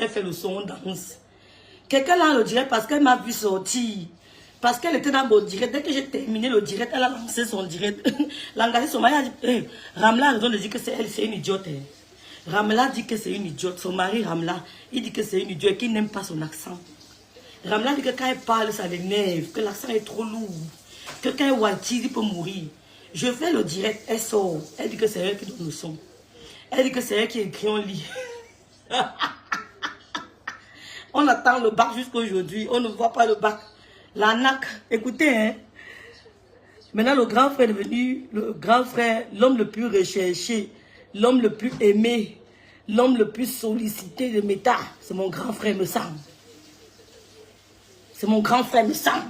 elle fait le son, on danse. Quelqu'un là le direct parce qu'elle m'a vu sortir. Parce qu'elle était dans mon direct. Dès que j'ai terminé le direct, elle a lancé son direct. Elle a engagé son mari. Elle a dit, hey, Ramla a raison de dire que c'est elle, c'est une idiote. Hein. Ramla dit que c'est une idiote. Son mari Ramla, il dit que c'est une idiote et qu'il n'aime pas son accent. Ramla dit que quand elle parle, ça l'énerve, que l'accent est trop lourd. Que quand elle watise, il peut mourir. Je fais le direct, elle sort. Elle dit que c'est elle qui donne le son. Elle dit que c'est elle qui écrit, on lit. On attend le bac jusqu'à aujourd'hui. On ne voit pas le bac. La NAC, écoutez, hein. Maintenant, le grand frère est devenu le grand frère, l'homme le plus recherché, l'homme le plus aimé, l'homme le plus sollicité de Meta. C'est mon grand frère me semble. C'est mon grand frère me semble.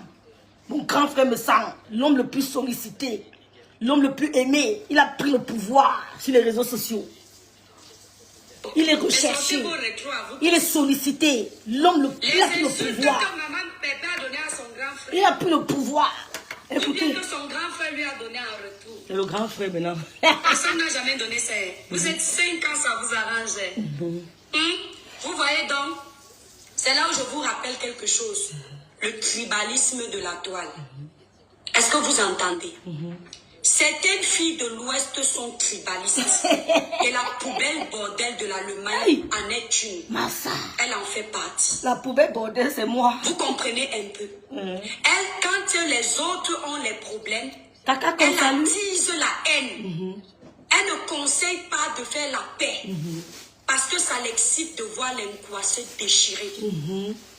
Mon grand frère me semble. L'homme le plus sollicité, l'homme le plus aimé. Il a pris le pouvoir sur les réseaux sociaux. Il est recherché. Il est sollicité. L'homme le plus a pris le pouvoir. Il a pris le pouvoir. Écoutez. Que son grand frère lui a donné en retour. C'est le grand frère maintenant. Personne n'a jamais donné ça. Vous êtes 5 ans, ça vous arrange. Vous voyez donc, c'est là où je vous rappelle quelque chose. Le tribalisme de la toile. Est-ce que vous entendez? Certaines filles de l'Ouest sont tribalistes. Et la poubelle bordel de l'Allemagne en est une. Massa. Elle en fait partie. La poubelle bordel, c'est moi. Vous comprenez un peu. Elle, quand les autres ont les problèmes, Kaka elle attise la haine. Elle ne conseille pas de faire la paix. Parce que ça l'excite de voir l'angoisse déchirée.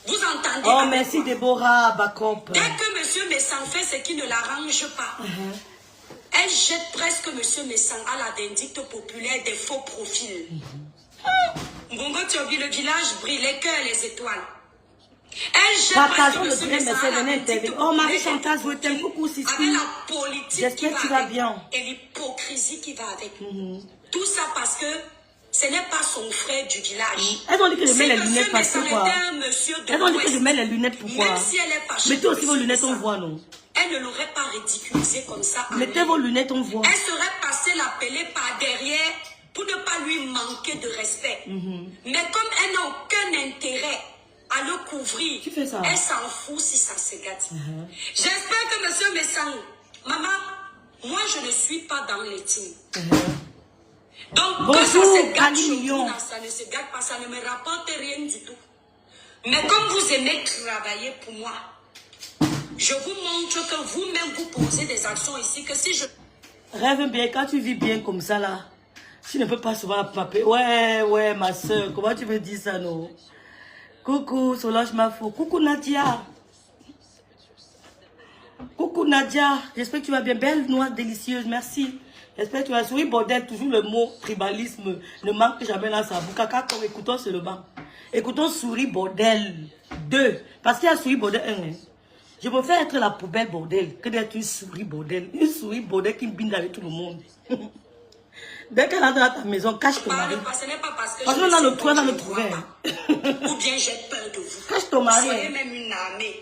Vous entendez? Oh, merci Déborah Bakop. Dès que monsieur Messan fait ce qui ne l'arrange pas, elle jette presque monsieur Messan à la vindicte populaire des faux profils. Bongo Tiobi, le village brille, les cœurs, les étoiles. Elle jette Partageons le presque monsieur direct, Messan à la mais vindicte c'est Oh, Marie Chantal, je populaire t'aime beaucoup, Sissi. avec la politique qui J'espère que tu vas avec bien. et l'hypocrisie qui va avec. Tout ça parce que ce n'est pas son frère du village. Elles ont dit que je mets les Si lunettes parce que Messan quoi? était un monsieur de Elles ont dit que je l'Ouest, mets les lunettes pourquoi? même si elle est fâchée Mettez aussi de vos monsieur lunettes, on Messan, voit, non? elle ne l'aurait pas ridiculisé comme ça. Mettez vos lunettes, on voit. Elle serait passée l'appeler par derrière pour ne pas lui manquer de respect. Mais comme elle n'a aucun intérêt à le couvrir, Tu fais ça. elle s'en fout si ça se gâte. J'espère que monsieur Messang, maman, moi je ne suis pas dans les teams. Donc Bonjour, que ça se gâte Ali chez Million. vous, ça ne se gâte pas, ça ne me rapporte rien du tout. Mais comme vous aimez travailler pour moi, je vous montre que vous-même vous posez des actions ici, que si je... Rêve bien, quand tu vis bien comme ça là, tu ne peux pas souvent paper. Ouais, ma soeur, comment tu veux dire ça, non? Coucou, Solange Mafo. Coucou Nadia. Coucou Nadia. J'espère que tu vas bien. Belle, noire, délicieuse. Merci. J'espère que tu vas sourire, bordel. Toujours le mot tribalisme ne manque jamais dans sa bouche. Kaka, comme écoutons seulement. Écoutons souris, bordel 2. Parce qu'il y a souris, bordel 1. Hein. Je préfère être la poubelle, bordel, que d'être une souris, bordel. Une souris, bordel qui binde avec tout le monde. Dès qu'elle entre dans ta maison, cache ton mari. Ce n'est pas parce que parce que dans le toit, dans le trouver. Ou bien j'ai peur de vous. Cache ton mari. Soyez même une armée.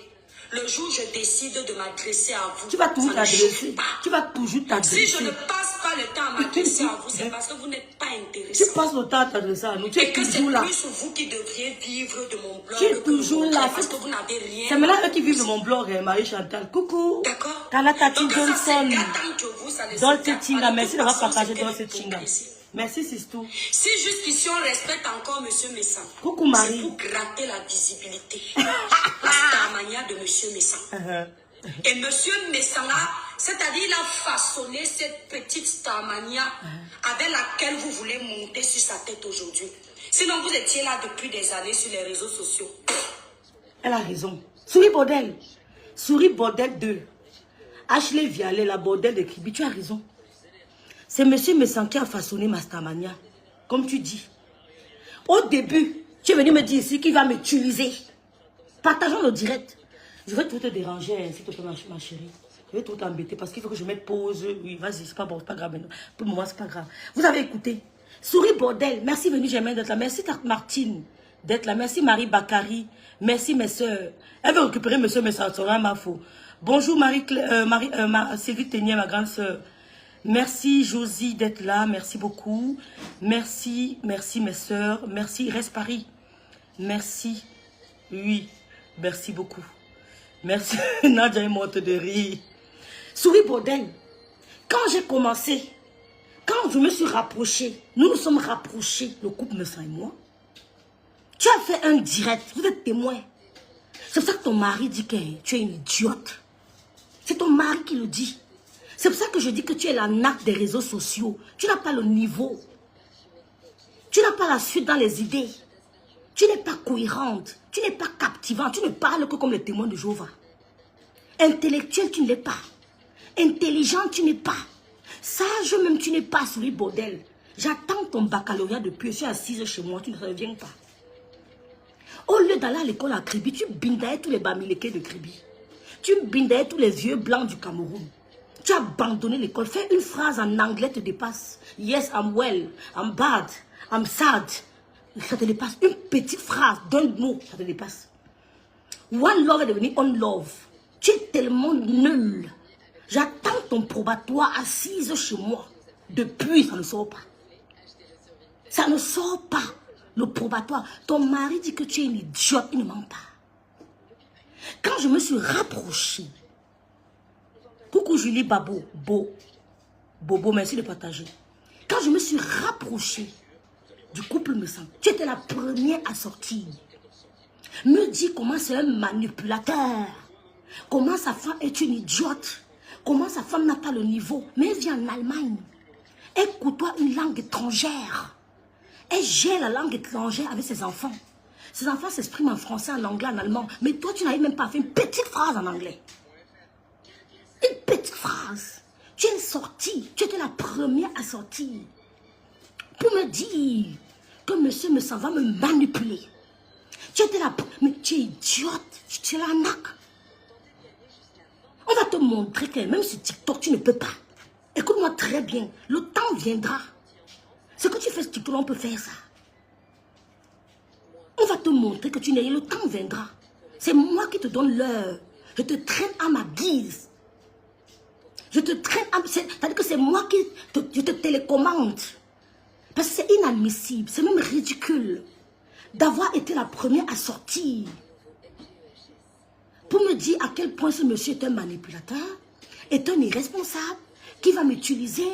Le jour où je décide de m'adresser à vous, tu vas toujours t'adresser. Tu vas toujours t'adresser. Si je ne passe pas le temps à m'adresser à vous, c'est parce que vous n'êtes pas intéressant. Tu passes le temps à t'adresser à nous. Tu es toujours là. Et que c'est plus vous qui devriez vivre de mon blog. Tu es toujours là. Parce que vous n'avez rien. C'est maintenant eux qui vivent de mon blog, Marie Chantal. Coucou. D'accord. Kalatati Johnson. Dans ce cette chinga. Merci d'avoir partagé dans cette chinga. Merci, Sistou. Si jusqu'ici on respecte encore M. Messan, coucou Marie. C'est pour gratter la visibilité. La starmania de M. Messan. Et M. Messan là, c'est-à-dire il a façonné cette petite starmania avec laquelle vous voulez monter sur sa tête aujourd'hui. Sinon vous étiez là depuis des années sur les réseaux sociaux. Elle a raison. Souris bordel. Souris bordel 2. Ashley Vialet, la bordel de Kribi, tu as raison. C'est monsieur Messan qui a façonné ma starmania. Comme tu dis. Au début, tu es venu me dire ici qu'il va m'utiliser. Partageons le direct. Je vais tout te déranger, s'il te plaît, ma chérie. Je vais tout t'embêter parce qu'il faut que je mette pause. Oui, vas-y, c'est pas bon, c'est pas grave. Pour le moment, c'est pas grave. Vous avez écouté. Souris bordel. Merci venue Germaine d'être là. Merci Martine d'être là. Merci Marie Bakari. Merci mes soeurs. Elle veut récupérer monsieur Messan, ma faux. Bonjour Sylvie Ténier, ma grande soeur. Merci Josie d'être là, merci beaucoup. Merci mes soeurs. Merci, reste Paris. Merci. Oui, merci beaucoup. Merci. Nadia est morte de rire. Souris bordel. Quand j'ai commencé, quand je me suis rapprochée, nous nous sommes rapprochés, le couple me sent et moi. Tu as fait un direct, vous êtes témoin. C'est pour ça que ton mari dit que tu es une idiote. C'est ton mari qui le dit. C'est pour ça que je dis que tu es la nappe des réseaux sociaux. Tu n'as pas le niveau. Tu n'as pas la suite dans les idées. Tu n'es pas cohérente. Tu n'es pas captivante. Tu ne parles que comme les témoins de Jéhovah. Intellectuel, tu ne l'es pas. Intelligent, tu n'es pas. Sage même, tu n'es pas, souris bordel. J'attends ton baccalauréat depuis. Je suis assise chez moi, tu ne reviens pas. Au lieu d'aller à l'école à Kribi, tu bindaillais tous les bamilekés de Kribi. Tu bindaillais tous les vieux blancs du Cameroun. Tu as abandonné l'école. Fais une phrase en anglais te dépasse. Yes, I'm well. I'm bad. I'm sad. Ça te dépasse. Une petite phrase d'un mot, ça te dépasse. One love est devenu on love. Tu es tellement nul. J'attends ton probatoire assise chez moi. Depuis, ça ne sort pas. Ça ne sort pas. Le probatoire. Ton mari dit que tu es une idiote. Il ne ment pas. Quand je me suis rapprochée. Coucou Julie Babo. Bobo, merci de partager. Quand je me suis rapprochée du couple me sent, tu étais la première à sortir. Me dis comment c'est un manipulateur. Comment sa femme est une idiote. Comment sa femme n'a pas le niveau. Mais elle vit en Allemagne. Elle côtoie une langue étrangère. Elle gère la langue étrangère avec ses enfants. Ses enfants s'expriment en français, en anglais, en allemand. Mais toi, tu n'arrives même pas à faire une petite phrase en anglais. Une petite phrase. Tu es sortie. Tu étais la première à sortir. Pour me dire que monsieur me s'en va me manipuler. Tu étais la... Mais tu es idiote. Tu es l'arnaque. On va te montrer que même sur TikTok, tu ne peux pas. Écoute-moi très bien. Le temps viendra. Ce que tu fais sur TikTok, on peut faire ça. On va te montrer que tu n'es... Le temps viendra. C'est moi qui te donne l'heure. Je te traîne à ma guise. Je te traîne à... C'est-à-dire que c'est moi qui... Je te télécommande. Parce que c'est inadmissible. C'est même ridicule. D'avoir été la première à sortir. Pour me dire à quel point ce monsieur est un manipulateur, est un irresponsable, qui va m'utiliser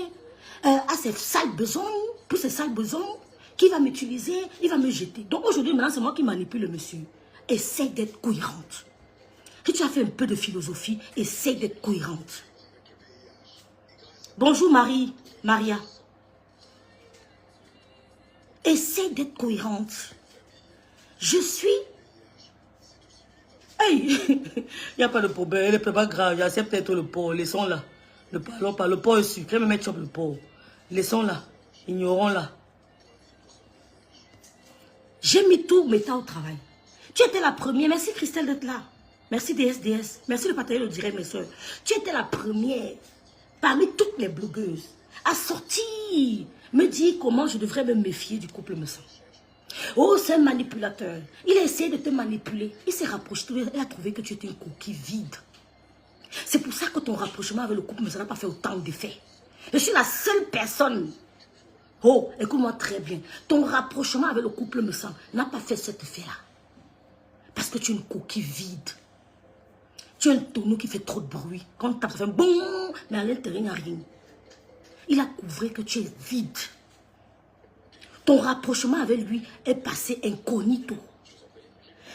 à ses sales besoins, pour ses sales besoins, qui va m'utiliser, il va me jeter. Donc aujourd'hui, maintenant, c'est moi qui manipule le monsieur. Essaye d'être cohérente. Si tu as fait un peu de philosophie, essaye d'être cohérente. Bonjour Maria. Essaye d'être cohérente. Je suis... Hey, il n'y a pas de problème, il n'est pas grave, c'est peut-être le porc, laissons-la. Le porc est sucré, mais mettre le porc. Laissons-la, ignorons-la. J'ai mis tout, mais au travail. Tu étais la première, merci Christelle d'être là. Merci DSDS, merci de partager le direct, mes soeurs. Tu étais la première, parmi toutes les blogueuses, à sortir, me dire comment je devrais me méfier du couple me sent. Oh, c'est un manipulateur. Il a essayé de te manipuler. Il s'est rapproché. Il a trouvé que tu étais une coquille vide. C'est pour ça que ton rapprochement avec le couple ne sera pas fait autant d'effets. Je suis la seule personne. Oh, écoute-moi très bien. Ton rapprochement avec le couple me sent n'a pas fait cet effet-là. Parce que tu es une coquille vide. Tu es un tonneau qui fait trop de bruit. Quand tu tapes, ça fait bon, mais à l'intérieur, il n'y a rien. Il a couvré que tu es vide. Ton rapprochement avec lui est passé incognito.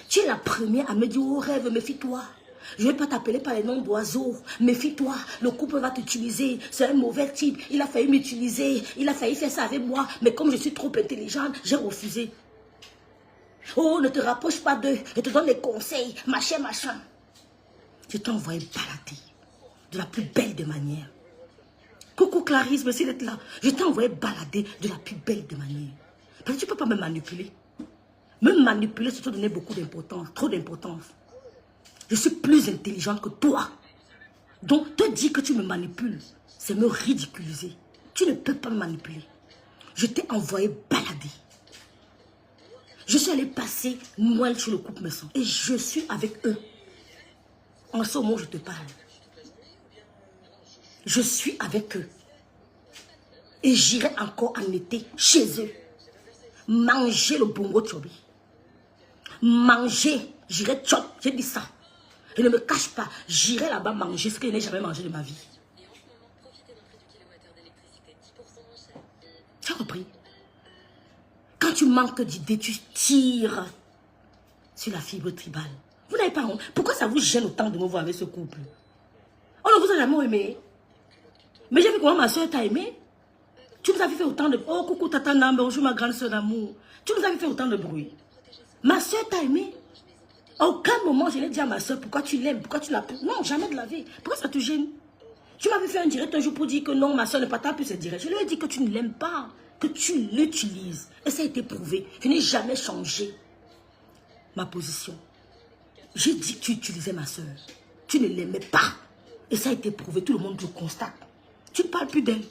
Tu es la première à me dire, oh rêve, méfie-toi. Je ne vais pas t'appeler par les noms d'oiseaux. Méfie-toi, le couple va t'utiliser. C'est un mauvais type. Il a failli m'utiliser. Il a failli faire ça avec moi. Mais comme je suis trop intelligente, j'ai refusé. Oh, ne te rapproche pas d'eux. Je te donne des conseils. Machin. Je t'ai envoyé balader de la plus belle des manières. Coucou Clarisse, merci d'être là. Je t'ai envoyé balader de la plus belle des manières. Parce que tu ne peux pas me manipuler. Me manipuler, c'est te donner beaucoup d'importance, trop d'importance. Je suis plus intelligente que toi. Donc, te dire que tu me manipules, c'est me ridiculiser. Tu ne peux pas me manipuler. Je t'ai envoyé balader. Je suis allée passer Noël chez le couple maison. Et je suis avec eux. En ce moment, je te parle. Je suis avec eux. Et j'irai encore en été chez eux. Manger le bongo tchobi. manger. J'irai chop, j'ai dit ça. Je ne me cache pas. J'irai là-bas manger ce que je n'ai jamais mangé de ma vie. Tu as compris? Quand tu manques d'idées, tu tires sur la fibre tribale. Vous n'avez pas honte. Pourquoi ça vous gêne autant de me voir avec ce couple? On ne vous a jamais aimé. Mais j'ai vu comment ma soeur t'a aimé. Tu nous avais fait autant de... Oh, coucou, tata Nam, bonjour ma grande soeur d'amour. Tu nous avais fait autant de bruit. Ma soeur t'a aimé. À aucun moment, je l'ai dit à ma soeur, pourquoi tu l'aimes, pourquoi tu l'appelles. Non, jamais de la vie. Pourquoi ça te gêne? Tu m'avais fait un direct un jour pour dire que non, ma soeur ne pas plus ce direct. Je lui ai dit que tu ne l'aimes pas, que tu l'utilises. Et ça a été prouvé. Je n'ai jamais changé ma position. J'ai dit que tu utilisais ma soeur. Tu ne l'aimais pas. Et ça a été prouvé. Tout le monde le constate. Tu ne parles plus d'elle.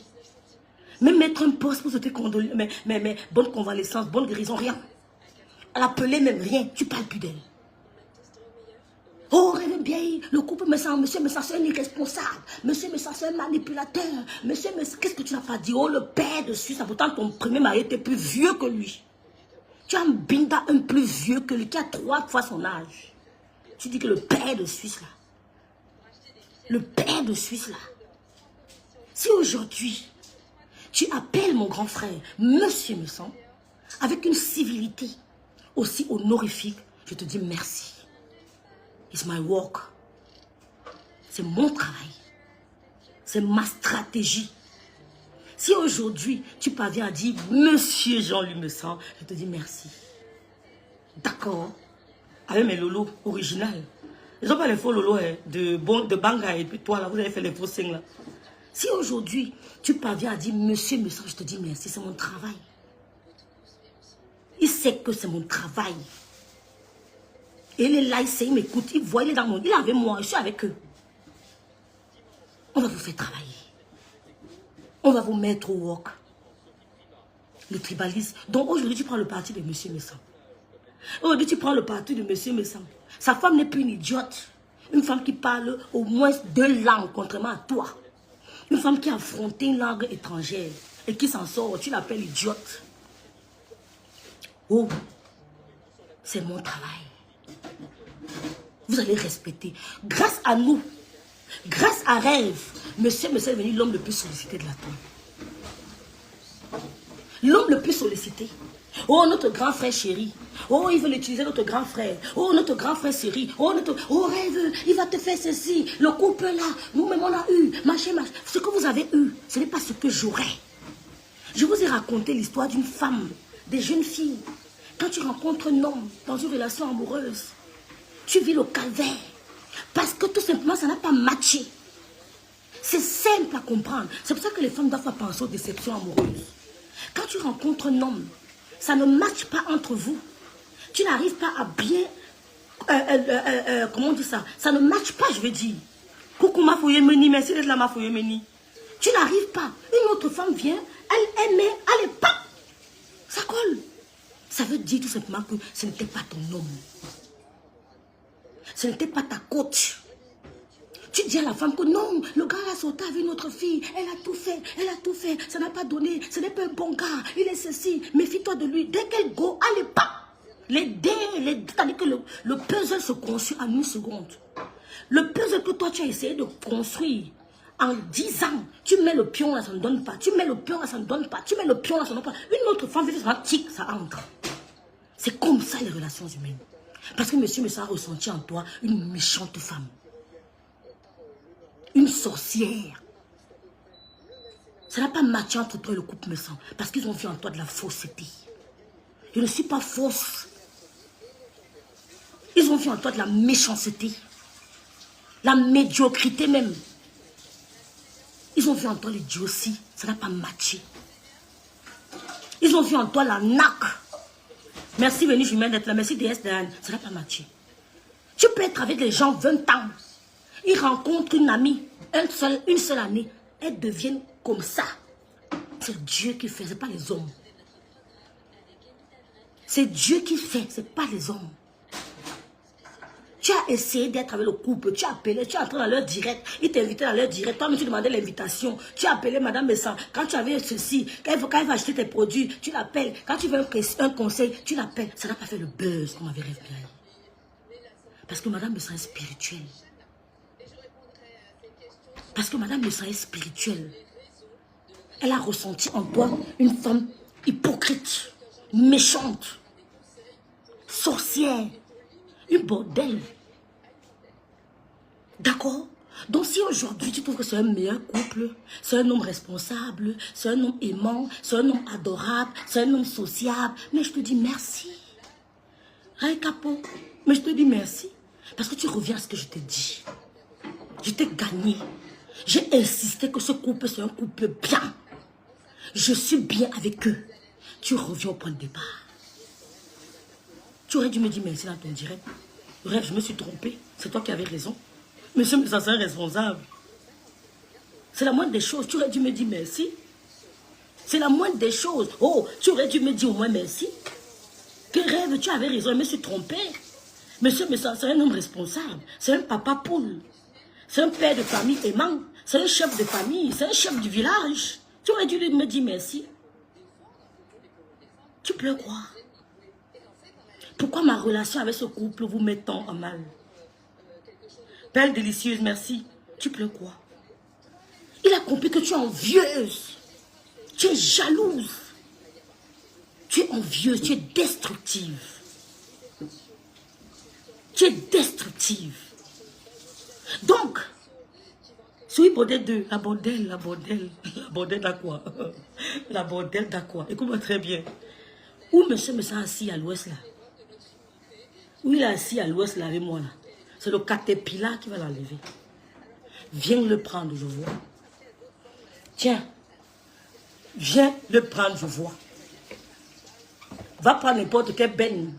Même mettre un poste pour se te condoler, mais bonne convalescence, bonne guérison, rien. L'appeler même, rien. Tu ne parles plus d'elle. Oh, rêve bien, le couple me sent, monsieur me sent, c'est un irresponsable. Monsieur me sent, c'est un manipulateur. Monsieur me sent, qu'est-ce que tu n'as pas dit? Oh, le père de Suisse, pourtant ton premier mari était plus vieux que lui. Tu as un binda, un plus vieux que lui, qui a 3 fois son âge. Tu dis que le père de Suisse, là. Le père de Suisse, là. Si aujourd'hui, tu appelles mon grand frère, monsieur me sent, avec une civilité aussi honorifique, je te dis merci. It's my work. C'est mon travail. C'est ma stratégie. Si aujourd'hui, tu parviens à dire monsieur Jean-Louis me sent, je te dis merci. D'accord. Avec mes lolos originales. Ils n'ont pas les faux lolos de Banga et puis toi là, vous avez fait les faux signes là. Si aujourd'hui, tu parviens à dire monsieur me sent, je te dis merci, c'est mon travail. Il sait que c'est mon travail. Et il est là, il m'écoute, il voit, il est dans mon... Il est avec moi, je suis avec eux. On va vous faire travailler. On va vous mettre au work. Le tribalisme. Donc aujourd'hui, tu prends le parti de monsieur Messam. Aujourd'hui, tu prends le parti de monsieur Messam. Sa femme n'est plus une idiote. Une femme qui parle au moins 2 langues, contrairement à toi. Une femme qui a affronté une langue étrangère et qui s'en sort, tu l'appelles idiote. Oh, c'est mon travail. Vous allez respecter. Grâce à nous, grâce à Rêve, monsieur est devenu l'homme le plus sollicité de la terre. L'homme le plus sollicité. Oh, notre grand frère chéri. Oh, il veut l'utiliser, notre grand frère. Oh, notre grand frère chéri. Oh, Rêve, il va te faire ceci. Le couple là, nous-mêmes on a eu. Machin. Ce que vous avez eu, ce n'est pas ce que j'aurais. Je vous ai raconté l'histoire d'une femme, des jeunes filles. Quand tu rencontres un homme dans une relation amoureuse, tu vis le calvaire. Parce que tout simplement, ça n'a pas matché. C'est simple à comprendre. C'est pour ça que les femmes doivent pas penser aux déceptions amoureuses. Quand tu rencontres un homme, ça ne matche pas entre vous. Tu n'arrives pas à bien... comment on dit ça? Ça ne matche pas, je veux dire. Coucou ma fouille meni, merci d'être là ma fouille meni. Tu n'arrives pas. Une autre femme vient, elle aimait, elle est pas. Ça colle. Ça veut dire tout simplement que ce n'était pas ton homme. Ce n'était pas ta coach. Tu dis à la femme que non, le gars a sauté avec une autre fille. Elle a tout fait, ça n'a pas donné. Ce n'est pas un bon gars, il est ceci. Méfie-toi de lui. Dès qu'elle go, allez pas. C'est-à-dire que le puzzle se construit en 1 seconde. Le puzzle que toi tu as essayé de construire en 10 ans, tu mets le pion là, ça ne donne pas. Tu mets le pion là, ça ne donne pas. Tu mets le pion là, ça ne donne pas. Une autre femme, ça entre. C'est comme ça les relations humaines. Parce que monsieur a ressenti en toi une méchante femme. Une sorcière. Ça n'a pas matché entre toi et le couple Messan. Parce qu'ils ont vu en toi de la fausseté. Je ne suis pas fausse. Ils ont vu en toi de la méchanceté. La médiocrité même. Ils ont vu en toi l'idiotie. Ça n'a pas matché. Ils ont vu en toi la naque. Merci Vénus Jumelle d'être là. Merci DS d'Anne. Ça n'a pas matché. Tu peux être avec les gens 20 ans. Ils rencontrent une amie. Une seule année. Elles deviennent comme ça. C'est Dieu qui fait. Ce n'est pas les hommes. C'est Dieu qui fait. Ce n'est pas les hommes. Tu as essayé d'être avec le couple, tu as appelé, tu es entré dans leur direct, ils t'invitaient dans leur direct, toi-même tu demandais l'invitation, tu as appelé Madame Messan, quand tu avais ceci, quand elle va acheter tes produits, tu l'appelles, quand tu veux un conseil, tu l'appelles. Ça n'a pas fait le buzz comme avait rêvé. Parce que Madame Messan est spirituelle. Parce que Madame Messan est spirituelle. Elle a ressenti en toi une femme hypocrite, méchante, sorcière, une bordel. D'accord? Donc si aujourd'hui tu trouves que c'est un meilleur couple, c'est un homme responsable, c'est un homme aimant, c'est un homme adorable, c'est un homme sociable, mais je te dis merci. Ray Capo, mais je te dis merci. Parce que tu reviens à ce que je t'ai dit. Je t'ai gagné. J'ai insisté que ce couple c'est un couple bien. Je suis bien avec eux. Tu reviens au point de départ. Tu aurais dû me dire merci dans ton direct. Bref, je me suis trompée. C'est toi qui avais raison. Monsieur Messan, c'est un responsable. C'est la moindre des choses. Tu aurais dû me dire merci. C'est la moindre des choses. Oh, tu aurais dû me dire au moins merci. Que rêve, tu avais raison, je me suis trompée. Monsieur Messan, c'est un homme responsable. C'est un papa poule. C'est un père de famille aimant. C'est un chef de famille. C'est un chef du village. Tu aurais dû me dire merci. Tu pleures quoi? Pourquoi ma relation avec ce couple vous met tant en mal? Belle délicieuse, merci. Tu pleures quoi? Il a compris que tu es envieuse. Tu es jalouse. Tu es envieuse, tu es destructive. Tu es destructive. Donc, Soui Bordel 2, la bordel d'Aqua. La bordel d'Aqua. Écoute-moi très bien. Où monsieur me sent assis à l'ouest là? Où il est assis à l'ouest là avec moi là? C'est le caterpillar qui va l'enlever. Viens le prendre, je vois. Tiens. Viens le prendre, je vois. Va prendre n'importe quel ben.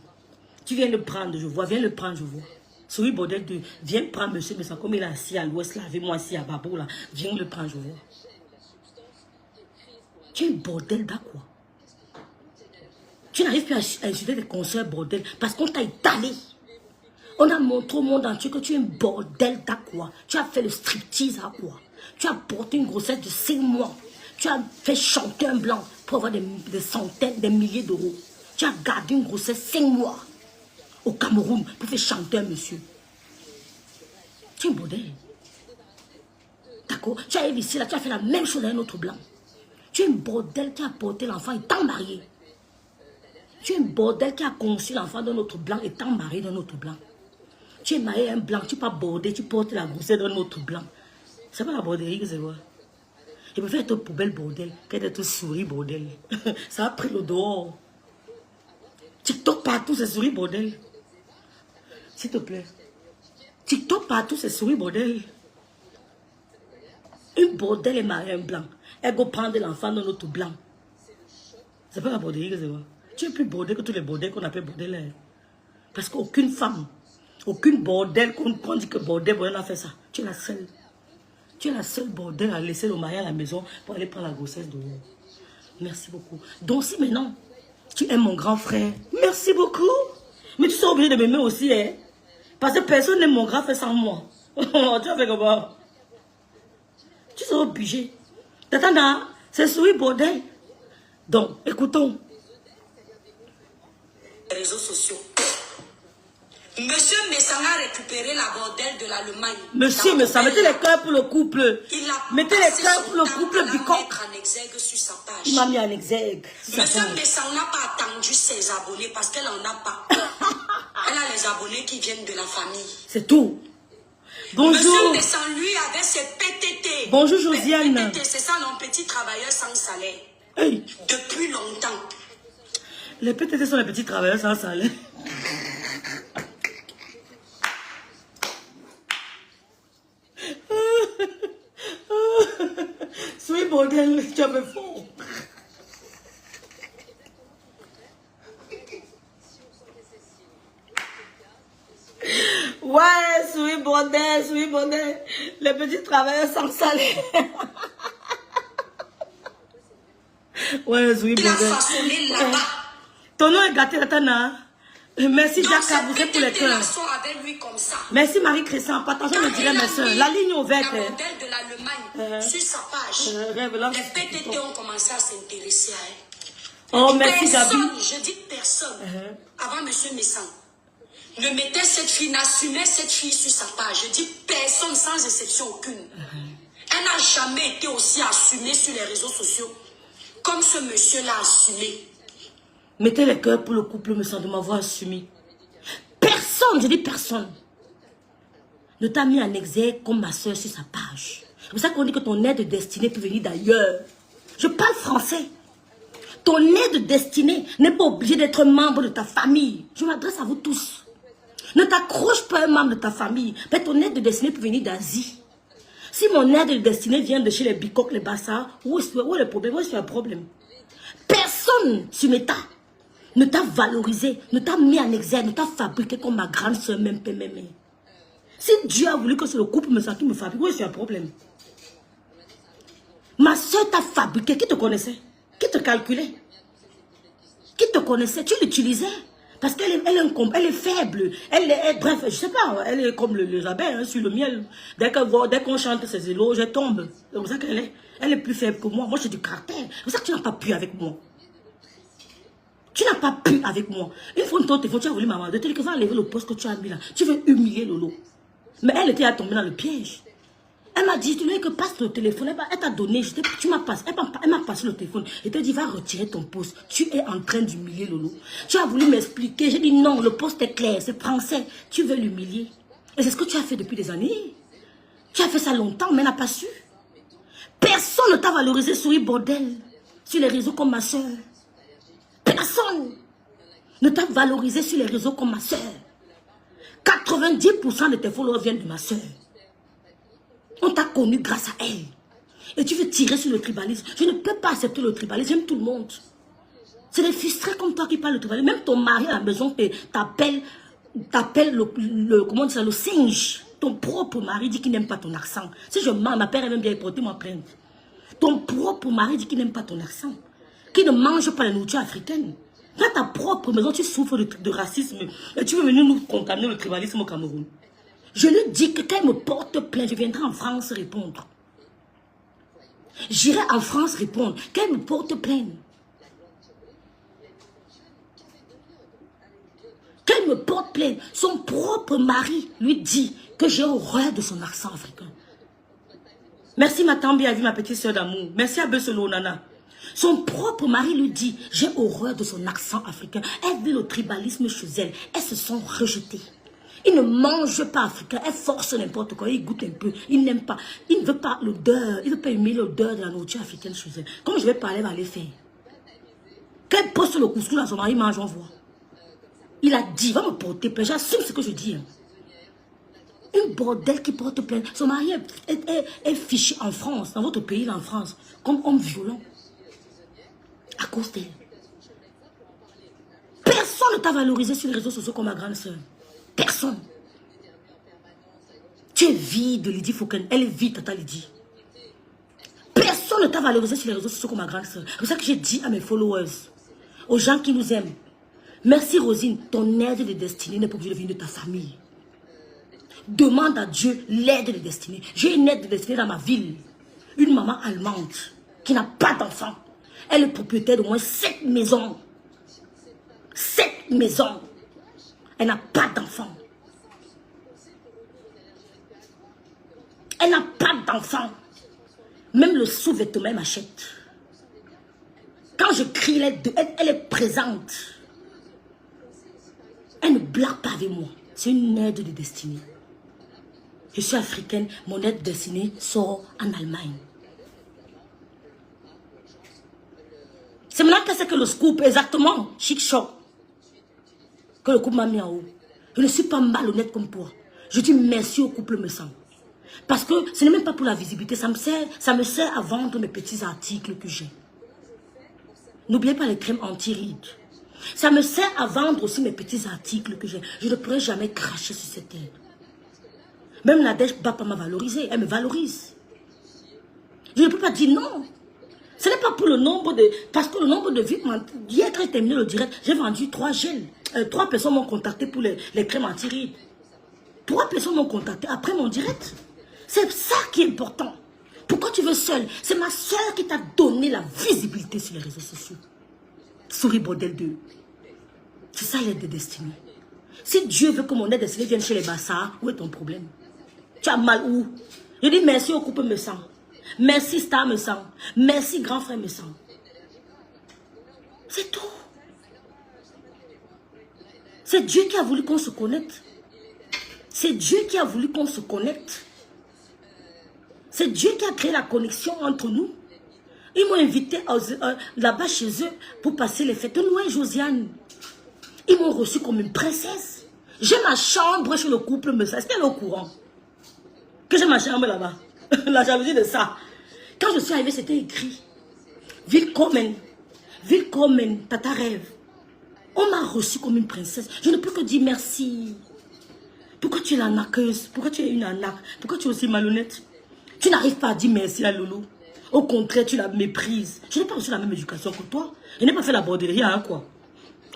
Tu viens le prendre, je vois. Viens le prendre, je vois. Soui Bordel 2. Viens prendre monsieur Messan comme il est assis à l'ouest là avec moi assis à Babou là. Viens le prendre, je vois. Tu es un bordel d'Aqua. Tu n'arrives plus à insulter des consoeurs bordel parce qu'on t'a étalé. On a montré au monde entier que tu es un bordel d'Aqua. Tu as fait le striptease à Aqua. Tu as porté une grossesse de 5 mois. Tu as fait chanter un blanc pour avoir des centaines, des milliers d'euros. Tu as gardé une grossesse 5 mois au Cameroun pour faire chanter un monsieur. Tu es un bordel. D'accord? Tu arrives ici, là, tu as fait la même chose à un autre blanc. Tu es un bordel qui a porté l'enfant étant marié. Tu es un bordel qui a conçu l'enfant d'un autre blanc étant marié d'un autre blanc. Tu es marié à un blanc, tu n'es pas bordé, tu portes la grossesse d'un autre blanc. C'est pas la borderie que c'est quoi. Je préfère être poubelle bordel qu'être souris bordel. Ça a pris le dehors. TikTok partout, c'est souris bordel. S'il te plaît. TikTok partout, c'est souris bordel. Une bordel est mariée à un blanc. Elle va prendre l'enfant d'un autre blanc. C'est pas la borderie que c'est quoi. Tu es plus bordel que tous les bordels qu'on appelle bordel. Hein. Parce qu'aucune femme, aucune bordel qu'on dit que bordel a fait ça. Tu es la seule. Tu es la seule bordel à laisser le mari à la maison pour aller prendre la grossesse de vous. Merci beaucoup. Donc si maintenant, tu aimes mon grand frère, merci beaucoup. Mais tu seras obligé de m'aimer aussi. Hein? Parce que personne n'aime mon grand frère sans moi. Tu as fait comment? Tu seras obligé. T'attends, c'est souris bordel. Donc, écoutons. Réseaux sociaux. Monsieur Messan a récupéré la bordelle de l'Allemagne. Monsieur Messan, mettez les cœurs pour le couple. Mettez les cœurs pour le couple Bicoque. Il m'a mis en exergue. Monsieur Messan n'a pas attendu ses abonnés parce qu'elle n'en a pas. Elle a les abonnés qui viennent de la famille. C'est tout. Bonjour. Monsieur Messan, lui, avait ses PTT. Bonjour Josiane. PTT, c'est ça, non, petit travailleur sans salaire. Hey. Depuis longtemps. Les PTT sont les petits travailleurs sans salaire. Sois bordel, tu as fait fort. Ouais, sois bordel. Les petits travailleurs sans salaire. Ouais, sois bordel. Il a façonné là-bas. Ton nom est gâté, Latana. Merci Donc, Jacques Cabouret pour les cœurs. avec lui comme ça. Merci Marie Crescent. Partageons le direct, mes soeurs. La ligne ouverte. La modèle de l'Allemagne sur sa page. Les PTT ont commencé à s'intéresser à elle. Oh, merci Gabi. Personne, je dis personne, avant M. Messan, ne mettait cette fille, n'assumait cette fille sur sa page. Je dis personne, sans exception aucune. Elle n'a jamais été aussi assumée sur les réseaux sociaux comme ce monsieur l'a assumé. Mettez les cœurs pour le couple Messan de m'avoir assumé. Personne, je dis personne, ne t'a mis en exergue comme ma soeur sur sa page. C'est pour ça qu'on dit que ton aide destinée peut venir d'ailleurs. Je parle français. Ton aide destinée n'est pas obligé d'être membre de ta famille. Je m'adresse à vous tous. Ne t'accroche pas à un membre de ta famille. Mais ton aide destinée peut venir d'Asie. Si mon aide destinée vient de chez les Bicoques, les Bassards, où est le problème? Où est le problème? Personne sur Meta ne t'a valorisé, ne t'a mis en exergue, ne t'a fabriqué comme ma grande soeur, même. Si Dieu a voulu que c'est le couple qui me fabrique, où est le problème? Ma soeur t'a fabriqué, qui te connaissait? Qui te calculait? Qui te connaissait? Tu l'utilisais? Parce qu'elle est faible. Bref, je sais pas, elle est comme les abeilles hein, sur le miel. Dès qu'on chante ses éloges, elle tombe. C'est pour ça qu'elle est plus faible que moi. Moi, j'ai du caractère. C'est pour ça que tu n'as pas pu avec moi. Tu n'as pas pu avec moi. Une fois, tu as voulu m'avoir. Tu vas enlever le poste que tu as mis là. Tu veux humilier Lolo. Mais elle était à tomber dans le piège. Elle m'a dit, tu veux que passe le téléphone. Elle t'a donné, elle m'a passé le téléphone. Elle t'a dit, va retirer ton poste. Tu es en train d'humilier Lolo. Tu as voulu m'expliquer. J'ai dit non, le poste est clair, c'est français. Tu veux l'humilier. Et c'est ce que tu as fait depuis des années. Tu as fait ça longtemps, mais elle n'a pas su. Personne ne t'a valorisé sur bordel. Sur les réseaux comme ma soeur. Personne ne t'a valorisé sur les réseaux comme ma soeur. 90% de tes followers viennent de ma soeur. On t'a connu grâce à elle. Et tu veux tirer sur le tribalisme. Je ne peux pas accepter le tribalisme. J'aime tout le monde. C'est des frustrés comme toi qui parlent de tribalisme. Même ton mari à la maison t'appelle le singe. Ton propre mari dit qu'il n'aime pas ton accent. Si je mens, ma père aime bien porter ma plainte. Ton propre mari dit qu'il n'aime pas ton accent. Qu'il ne mange pas la nourriture africaine. Dans ta propre maison, tu souffres de racisme. Et tu veux venir nous condamner le tribalisme au Cameroun. Je lui dis que quand elle me porte plainte, je viendrai en France répondre. J'irai en France répondre. Quand elle me porte plainte. Quand elle me porte plainte, son propre mari lui dit que j'ai horreur de son accent africain. Merci ma tante Biavi, ma petite soeur d'amour. Merci à Besselo Nana. Son propre mari lui dit, j'ai horreur de son accent africain. Elle vit le tribalisme chez elle. Elles se sont rejetées. Il ne mange pas africain, elle force n'importe quoi, il goûte un peu, il n'aime pas, il ne veut pas l'odeur, il ne veut pas aimer l'odeur de la nourriture africaine chez elle. Comme je vais parler, elle va aller faire. Quand elle poste le couscous dans son mari, il mange, on voit. Il a dit, va me porter plainte, j'assume ce que je dis. Hein. Une bordel qui porte plainte, son mari est fiché en France, dans votre pays, en France, comme homme violent. À cause d'elle. Personne ne t'a valorisé sur les réseaux sociaux comme ma grande soeur. Personne. Tu es vide, Lydie Fouken. Elle est vide, Tata Lydie. Personne ne t'a valorisé sur les réseaux sociaux comme ma grande soeur. C'est pour ça que j'ai dit à mes followers, aux gens qui nous aiment, merci Rosine, ton aide de destinée n'est pas obligée de venir de ta famille. Demande à Dieu l'aide de destinée. J'ai une aide de destinée dans ma ville. Une maman allemande qui n'a pas d'enfant. Elle est propriétaire de moins 7 maisons. 7 maisons. Elle n'a pas d'enfant. Elle n'a pas d'enfant. Même le sous-vêtement, elle m'achète. Quand je crie, elle est présente. Elle ne blague pas avec moi. C'est une aide de destinée. Je suis africaine, mon aide de destinée sort en Allemagne. C'est maintenant que c'est que le scoop, exactement, chic choc, que le couple m'a mis en haut. Je ne suis pas malhonnête comme toi. Je dis merci au couple Messan. Parce que ce n'est même pas pour la visibilité, ça me sert à vendre mes petits articles que j'ai. N'oubliez pas les crèmes anti-rides. Ça me sert à vendre aussi mes petits articles que j'ai. Je ne pourrais jamais cracher sur cette terre. Même Nadège Bapa m'a valorisé, elle me valorise. Je ne peux pas dire non. Ce n'est pas pour le nombre de... Parce que le nombre de vues... Hier, quand j'ai terminé le direct, j'ai vendu 3 gels. 3 personnes m'ont contacté pour les crèmes anti-rides. 3 personnes m'ont contacté après mon direct. C'est ça qui est important. Pourquoi tu veux seule? C'est ma soeur qui t'a donné la visibilité sur les réseaux sociaux. Souris bordel 2. C'est ça l'aide de destinée. Si Dieu veut que mon aide destinée vienne chez les bassards, où est ton problème? Tu as mal où? Je dis merci au couple me sent. Merci Star me sent. Merci grand frère me sent. C'est tout. C'est Dieu qui a voulu qu'on se connecte. C'est Dieu qui a voulu qu'on se connecte. C'est Dieu qui a créé la connexion entre nous. Ils m'ont invité là-bas chez eux pour passer les fêtes. Nous et Josiane. Ils m'ont reçu comme une princesse. J'ai ma chambre chez le couple me sent. Est-ce qu'elle est au courant que j'ai ma chambre là-bas? La jalousie de ça. Quand je suis arrivée, c'était écrit. Willkommen. Willkommen, tata rêve. On m'a reçu comme une princesse. Je ne peux que dire merci. Pourquoi tu es l'arnaqueuse? Pourquoi tu es une arnaque? Pourquoi tu es aussi malhonnête? Tu n'arrives pas à dire merci à Loulou. Au contraire, tu la méprises. Je n'ai pas reçu la même éducation que toi. Je n'ai pas fait la borderie à quoi?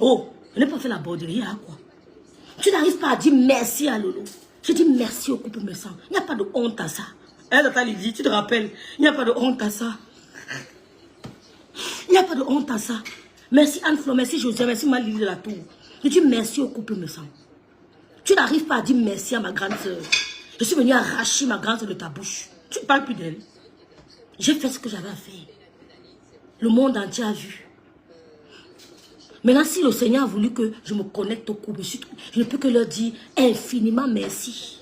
Oh, je n'ai pas fait la borderie à quoi? Tu n'arrives pas à dire merci à Loulou. Je dis merci au couple me sent. Il n'y a pas de honte à ça. Hein, tata Lydie, tu te rappelles? Il n'y a pas de honte à ça. Il n'y a pas de honte à ça. Merci Anne-Flo, merci José, merci Malie de la Tour. Je dis merci au couple me sent. Tu n'arrives pas à dire merci à ma grande soeur. Je suis venue arracher ma grande soeur de ta bouche. Tu ne parles plus d'elle. J'ai fait ce que j'avais à faire. Le monde entier a vu. Maintenant, si le Seigneur a voulu que je me connecte au couple, je ne peux que leur dire infiniment merci.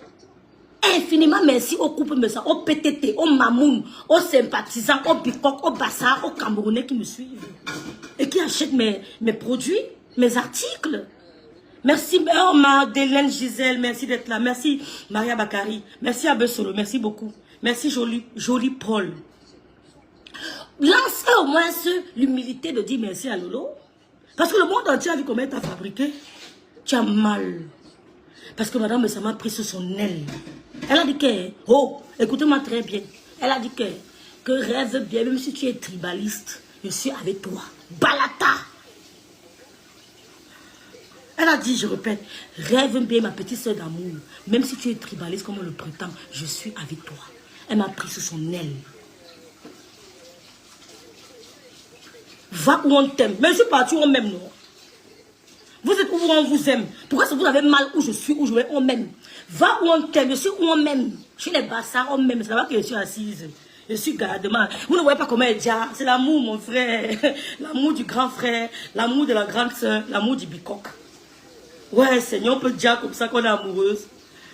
Infiniment merci au couple me sent, au PTT, au Mamoun, aux sympathisants, aux Bikok, aux Bassards, aux Camerounais qui me suivent. Et qui achètent mes produits, mes articles. Merci, oh, Madeleine Gisèle, merci d'être là. Merci, Maria Bakari. Merci, Abesolo, merci beaucoup. Merci, Jolie Paul. Lance au moins l'humilité de dire merci à Lolo. Parce que le monde entier a vu comment tu as fabriqué. Tu as mal. Parce que madame ça m'a pris sur son aile. Elle a dit que, oh, écoutez-moi très bien. Elle a dit que rêve bien, même si tu es tribaliste, je suis avec toi. Balata. Elle a dit, je répète, rêve bien ma petite soeur d'amour. Même si tu es tribaliste comme on le prétend, je suis avec toi. Elle m'a pris sur son aile. Va où on t'aime. Mais je suis partie où on m'aime, non? Vous êtes où on vous aime. Pourquoi est-ce que vous avez mal où je suis, où je vais, on m'aime? Va où on t'aime, je suis où on m'aime. Je suis les bassards, on m'aime. C'est là-bas que je suis assise. Je suis gardement. Vous ne voyez pas comment elle dit. C'est l'amour, mon frère. L'amour du grand frère. L'amour de la grande soeur. L'amour du bicoque. Ouais, Seigneur, on peut dire comme ça qu'on est amoureuse.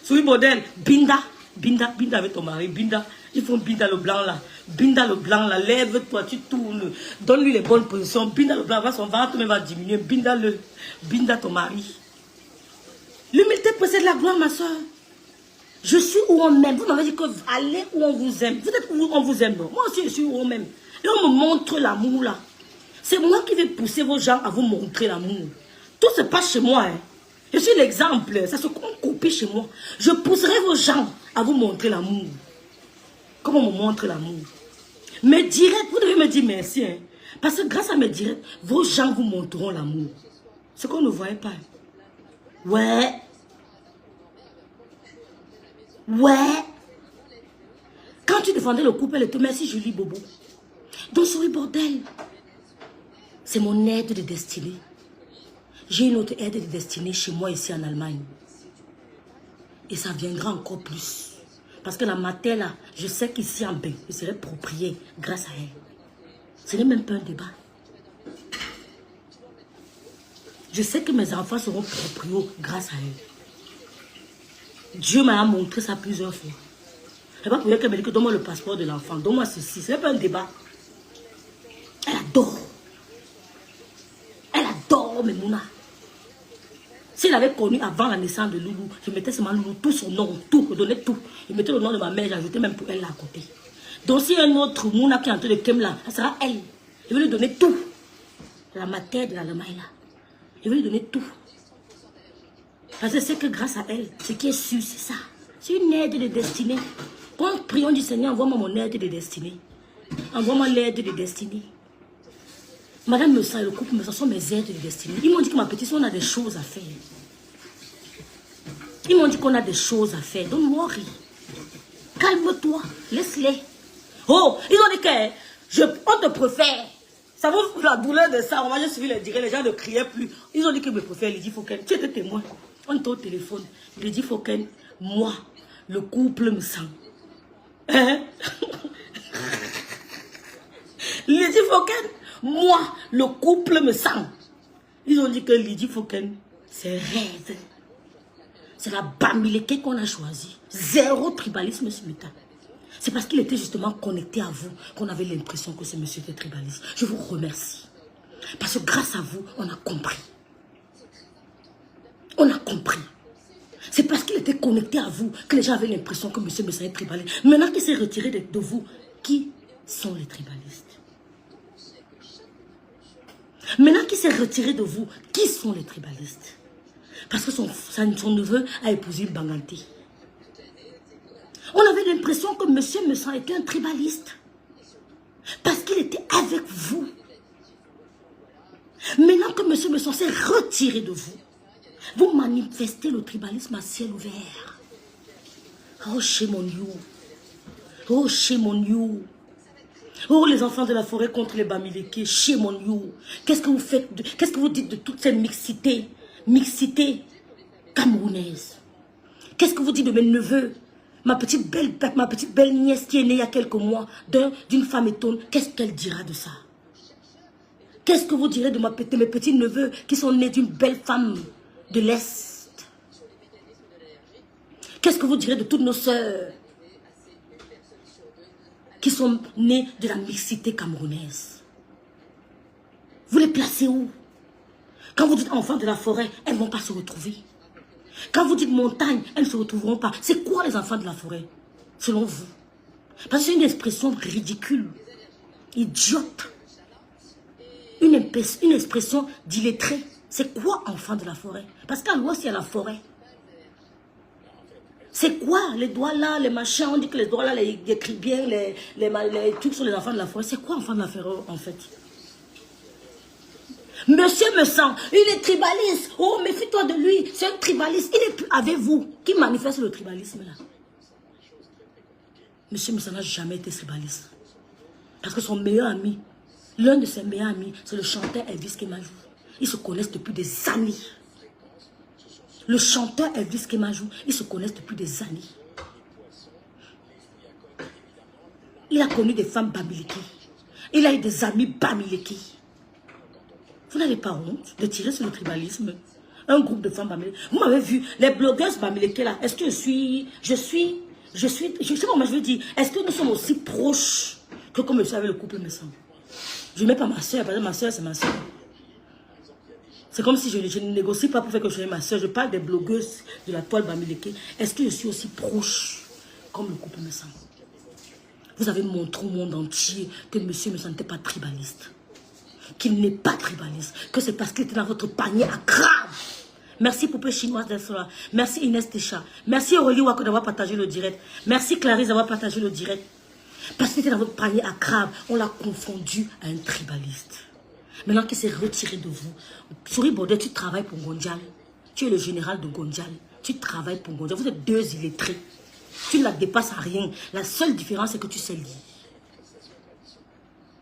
Souris modèle. Binda. Binda avec ton mari. Binda. Ils font Binda le blanc là. Binda le blanc là. Lève-toi, tu tournes. Donne-lui les bonnes positions. Binda le blanc. Son ventre même va diminuer. Binda ton mari. L'humilité possède la gloire, ma soeur. Je suis où on m'aime. Vous m'avez dit que allez où on vous aime. Vous êtes où on vous aime. Non? Moi aussi, je suis où on m'aime. Et on me montre l'amour là. C'est moi qui vais pousser vos gens à vous montrer l'amour. Tout se passe chez moi. Hein. Je suis l'exemple. Ça se copie chez moi. Je pousserai vos gens à vous montrer l'amour. Comme on me montre l'amour. Mes directs, vous devez me dire merci. Hein. Parce que grâce à mes directs, vos gens vous montreront l'amour. Ce qu'on ne voyait pas. Ouais. Ouais. Quand tu défendais le couple, elle te merci Julie Bobo. Donc souris bordel. C'est mon aide de destinée. J'ai une autre aide de destinée chez moi ici en Allemagne. Et ça viendra encore plus. Parce que la mater là, je sais qu'ici en bain, je serai propriétaire grâce à elle. Ce n'est même pas un débat. Je sais que mes enfants seront propriétaires grâce à elle. Dieu m'a montré ça plusieurs fois. Je ne sais pas pour qu'elle me dit que donne-moi le passeport de l'enfant, donne-moi ceci. Ce n'est pas un débat. Elle adore. Elle adore Memouna. S'il avait connu avant la naissance de Loulou, je mettais seulement Loulou, tout son nom, tout, je donnais tout. Je mettais le nom de ma mère, j'ajoutais même pour elle là à côté. Donc s'il y a un autre Mouna qui est en train de Kem là, ça sera elle. Je vais lui donner tout. La matière de la lamaille là. Je vais lui donner tout. Parce que c'est que grâce à elle, ce qui est sûr, c'est ça. C'est une aide de destinée. Quand prions du Seigneur, envoie-moi mon aide de destinée. Envoie-moi l'aide de destinée. Madame Messa et le couple Messa sont mes aides de destinée. Ils m'ont dit que ma petite, on a des choses à faire. Ils m'ont dit qu'on a des choses à faire. Don't worry. Calme-toi. Laisse-les. Oh, ils ont dit que on te préfère. Ça vous la douleur de ça. On va juste suivre les dire. Les gens ne criaient plus. Ils ont dit que me préfèrent. Lydie Foken. Tu étais témoin. On était au téléphone. Lydie Foken, moi, le couple me sent. Hein? Lydie Foken, moi, le couple me sent. Ils ont dit que Lydie Foken, c'est raide. C'est la Bamileke qu'on a choisi. Zéro tribalisme ce matin. C'est parce qu'il était justement connecté à vous qu'on avait l'impression que ce monsieur était tribaliste. Je vous remercie. Parce que grâce à vous, on a compris. On a compris. C'est parce qu'il était connecté à vous que les gens avaient l'impression que monsieur Messa est tribaliste. Maintenant qu'il s'est retiré de vous, qui sont les tribalistes? Maintenant qu'il s'est retiré de vous, qui sont les tribalistes? Parce que son neveu a épousé une Banganté. On avait l'impression que monsieur Messa était un tribaliste. Parce qu'il était avec vous. Maintenant que monsieur Messa s'est retiré de vous, vous manifestez le tribalisme à ciel ouvert. Oh, shame on you. Oh, shame on you. Oh, les enfants de la forêt contre les Bamileke, shame on you. Qu'est-ce que vous faites? Qu'est-ce que vous dites de toute cette mixité? Mixité camerounaise. Qu'est-ce que vous dites de mes neveux? Ma petite belle nièce qui est née il y a quelques mois d'une femme étonne, qu'est-ce qu'elle dira de ça? Qu'est-ce que vous direz de mes petits neveux qui sont nés d'une belle femme de l'Est? Qu'est-ce que vous direz de toutes nos sœurs qui sont nées de la mixité camerounaise? Vous les placez où? Quand vous dites enfants de la forêt, elles ne vont pas se retrouver. Quand vous dites montagne, elles ne se retrouveront pas. C'est quoi les enfants de la forêt, selon vous? Parce que c'est une expression ridicule, idiote. Une expression d'illettré. C'est quoi enfant de la forêt? Parce qu'à l'ouest, il y a la forêt. C'est quoi les doigts là, les machins? On dit que les doigts là, les écribiens, les trucs sur les enfants de la forêt. C'est quoi enfant de la forêt en fait? Monsieur Messa, il est tribaliste. Oh, méfie-toi de lui. C'est un tribaliste. Il est plus avec vous. Qui manifeste le tribalisme là? Monsieur Messa n'a jamais été tribaliste. Parce que son meilleur ami, l'un de ses meilleurs amis, c'est le chanteur Elvis Kemajou. Ils se connaissent depuis des années. Le chanteur Elvis Kemajou, ils se connaissent depuis des années. Il a connu des femmes Bamileke. Il a eu des amis Bamileke. Vous n'avez pas honte de tirer sur le tribalisme? Un groupe de femmes Bamileke. Vous m'avez vu, les blogueuses Bamileke là, est-ce que je sais pas comment je veux dire, est-ce que nous sommes aussi proches que comme je suis avec le couple Messa? Je ne mets pas ma soeur, parce que ma soeur c'est ma soeur. C'est comme si je ne négocie pas pour faire que je sois ma soeur. Je parle des blogueuses de la toile Bamileke. Est-ce que je suis aussi proche comme le couple Messa? Vous avez montré au monde entier que monsieur Messa n'était pas tribaliste. Qu'il n'est pas tribaliste. Que c'est parce qu'il était dans votre panier à crabe. Merci Poupée Chinoise d'être là. Merci Inès Técha. Merci Aurélie Wako d'avoir partagé le direct. Merci Clarisse d'avoir partagé le direct. Parce qu'il était dans votre panier à crabe, on l'a confondu à un tribaliste. Maintenant qu'il s'est retiré de vous, Souris Baudet, tu travailles pour Gondial. Tu es le général de Gondial. Tu travailles pour Gondial. Vous êtes deux illettrés. Tu ne la dépasses à rien. La seule différence, c'est que tu sais lire.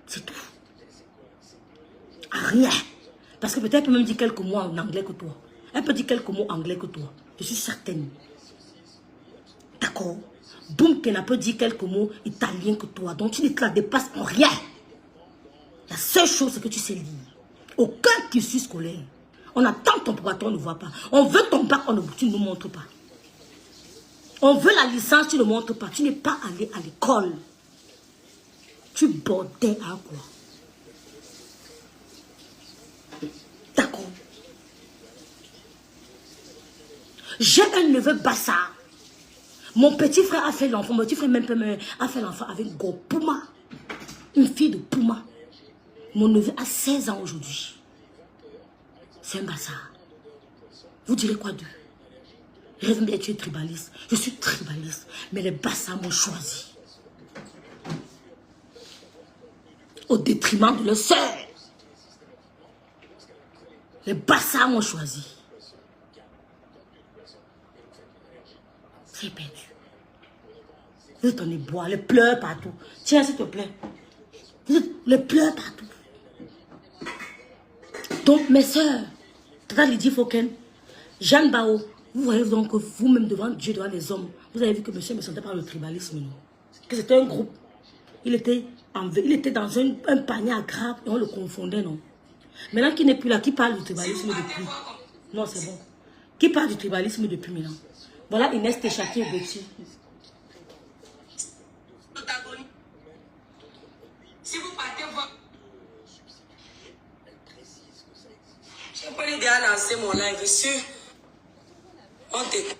C'est tout. À rien. Parce que peut-être elle peut même dire quelques mots en anglais que toi. Elle peut dire quelques mots en anglais que toi. Je suis certaine. D'accord? Boum, qu'elle peut dire quelques mots italiens que toi. Donc tu ne te la dépasses en rien. La seule chose, c'est que tu sais lire. Aucun cursus scolaire. On attend ton programme, on ne voit pas. On veut ton bac, tu ne nous montres pas. On veut la licence, tu ne montres pas. Tu n'es pas allé à l'école. Tu bordais à quoi? D'accord. J'ai un neveu Bassa. Mon petit frère a fait l'enfant. Mon petit frère même a fait l'enfant avec Go Puma. Une fille de Puma. Mon neveu a 16 ans aujourd'hui. C'est un Bassa. Vous direz quoi d'eux? Je rêve bien, tu es tribaliste. Je suis tribaliste. Mais les Bassa m'ont choisi. Au détriment de leur sœur. Les bastards m'ont choisi. C'est perdu. Vous êtes en bois, les pleurs partout. Tiens, s'il te plaît. Vous êtes les pleurs partout. Donc, mes soeurs, Tata Lydie Foken, Jeanne Bao, vous voyez donc que vous-même devant Dieu, devant les hommes, vous avez vu que monsieur ne me sentait pas le tribalisme, non? Que c'était un groupe. Il était dans un panier à grappes et on le confondait, non? Maintenant qu'il n'est plus là, qui parle du tribalisme depuis? Non, c'est bon. Qui parle du tribalisme depuis maintenant? Voilà Inès Téchaki et Betty. Si vous partez voir... Je n'ai pas l'idée à lancer mon live sur... On t'écoute.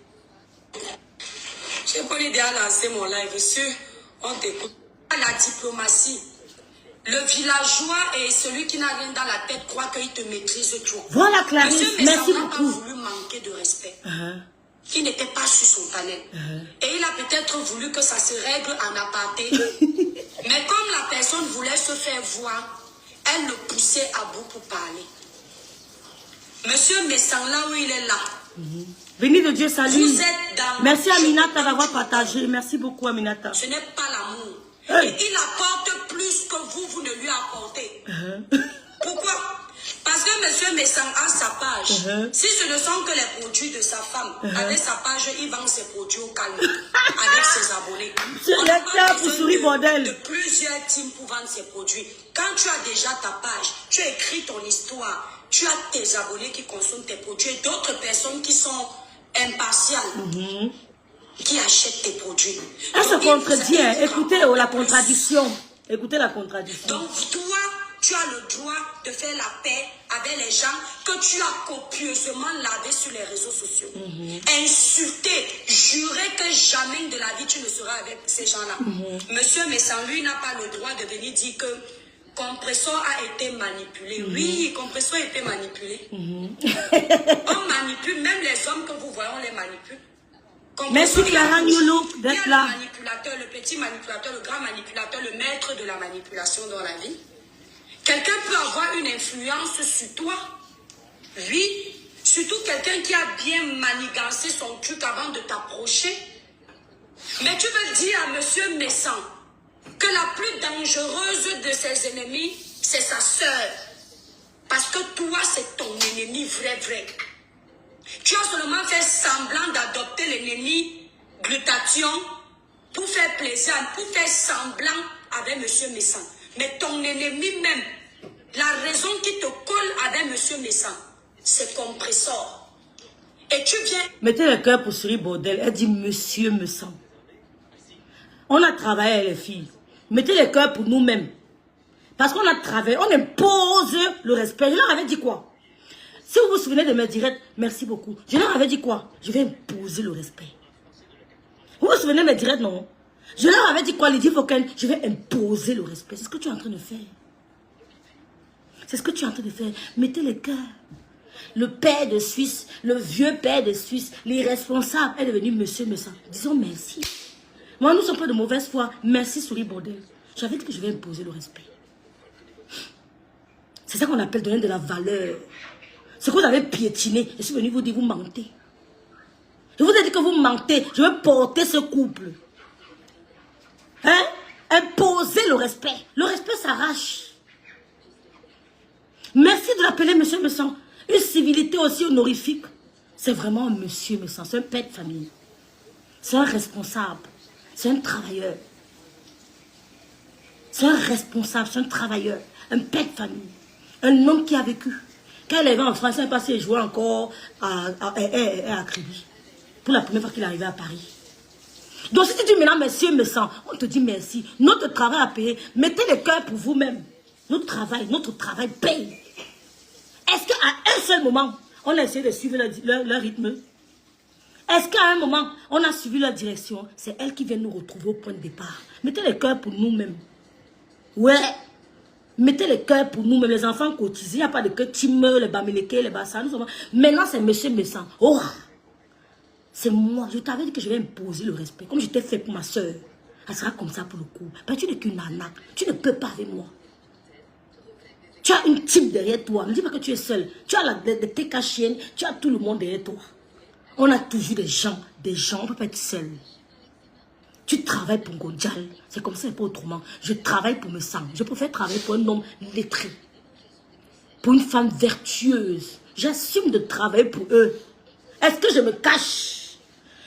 Je n'ai pas l'idée à lancer mon live sur... On t'écoute. La diplomatie. Le villageois et celui qui n'a rien dans la tête croit qu'il te maîtrise tout. Voilà Clarisse, Monsieur merci n'a beaucoup. pas voulu manquer de respect. Qui n'était pas sur son panel. Et il a peut-être voulu que ça se règle en aparté. Mais comme la personne voulait se faire voir, elle le poussait à bout pour parler. Monsieur Messan, là où il est là. Béni de Dieu, salut. Vous êtes dans... Merci Aminata d'avoir partagé. Merci beaucoup Aminata. Ce n'est pas l'amour. Hey. Et il apporte plus que vous ne lui apportez. Pourquoi? Parce que monsieur Messan a sa page. Si ce ne sont que les produits de sa femme, avec sa page, il vend ses produits au calme. Avec ses abonnés. C'est lecteur pour souris bordel. De plusieurs teams pour vendre ses produits. Quand tu as déjà ta page, tu as écrit ton histoire, tu as tes abonnés qui consomment tes produits et d'autres personnes qui sont impartiales. Qui achètent tes produits. Elle se contredit, hein. Écoutez la contradiction. Écoutez la contradiction. Donc toi, tu as le droit de faire la paix avec les gens que tu as copieusement lavés sur les réseaux sociaux. Insulter, jurer que jamais de la vie tu ne seras avec ces gens-là. Monsieur Messan, lui, n'a pas le droit de venir dire que Compressor a été manipulé. Oui, Compressor a été manipulé. On manipule, même les hommes que vous voyez, on les manipule. Merci Clara Newlook d'être là. Le manipulateur, le petit manipulateur, le grand manipulateur, le maître de la manipulation dans la vie. Quelqu'un peut avoir une influence sur toi. Oui, surtout quelqu'un qui a bien manigancé son truc avant de t'approcher. Mais tu veux dire à monsieur Messan que la plus dangereuse de ses ennemis, c'est sa sœur. Parce que toi, c'est ton ennemi vrai. Tu as seulement fait semblant d'adopter l'ennemi glutathion pour faire plaisir, pour faire semblant avec monsieur Messan. Mais ton ennemi même, la raison qui te colle avec monsieur Messan, c'est Compressor. Et tu viens... Mettez le cœur pour souris bordel. Elle dit monsieur Messan. On a travaillé avec les filles. Mettez le cœur pour nous-mêmes. Parce qu'on a travaillé, on impose le respect. Je leur avais dit quoi? Si vous vous souvenez de mes directs, merci beaucoup. Je leur avais dit quoi? Je vais imposer le respect. Vous vous souvenez de mes directs, non? Je leur avais dit quoi, Lydie Foken? Je vais imposer le respect. C'est ce que tu es en train de faire. C'est ce que tu es en train de faire. Mettez le cœur. Le père de Suisse, le vieux père de Suisse, l'irresponsable est devenu monsieur Messan. Disons merci. Moi, nous ne sommes pas de mauvaise foi. Merci, souris bordel. J'avais dit que je vais imposer le respect. C'est ça qu'on appelle donner de la valeur. Ce que vous avez piétiné, je suis venu vous dire, vous mentez. Je vous ai dit que vous mentez. Je veux porter ce couple. Hein? Imposer le respect. Le respect s'arrache. Merci de l'appeler monsieur Messan. Une civilité aussi honorifique. C'est vraiment un monsieur Messan. C'est un père de famille. C'est un responsable. C'est un travailleur. C'est un responsable. C'est un travailleur. Un père de famille. Un homme qui a vécu. Quand il est arrivé en France, il est passé et jouait encore à Kribi. Pour la première fois qu'il est arrivé à Paris. Donc si tu dis maintenant, monsieur Messan, on te dit merci. Notre travail a payé. Mettez le cœur pour vous-même. Notre travail paye. Est-ce qu'à un seul moment, on a essayé de suivre leur rythme? Est-ce qu'à un moment, on a suivi leur direction? C'est elles qui viennent nous retrouver au point de départ. Mettez le cœur pour nous-mêmes. Ouais. Mettez le cœur pour nous-mêmes. Les enfants cotisés, il n'y a pas de cœur timeux, les bamileke, les bassins. Maintenant, c'est monsieur Messan. Oh! C'est moi. Je t'avais dit que je vais imposer le respect. Comme je t'ai fait pour ma soeur. Elle sera comme ça pour le coup. Ben, tu n'es qu'une arnaque. Tu ne peux pas avec moi. Tu as une team derrière toi. Ne dis pas que tu es seul. Tu as des TK chiennes, tu as tout le monde derrière toi. On a toujours des gens, on ne peut pas être seul. Tu travailles pour Godjal, c'est comme ça et pas autrement. Je travaille pour me sang. Je préfère travailler pour un homme lettré. Pour une femme vertueuse. J'assume de travailler pour eux. Est-ce que je me cache?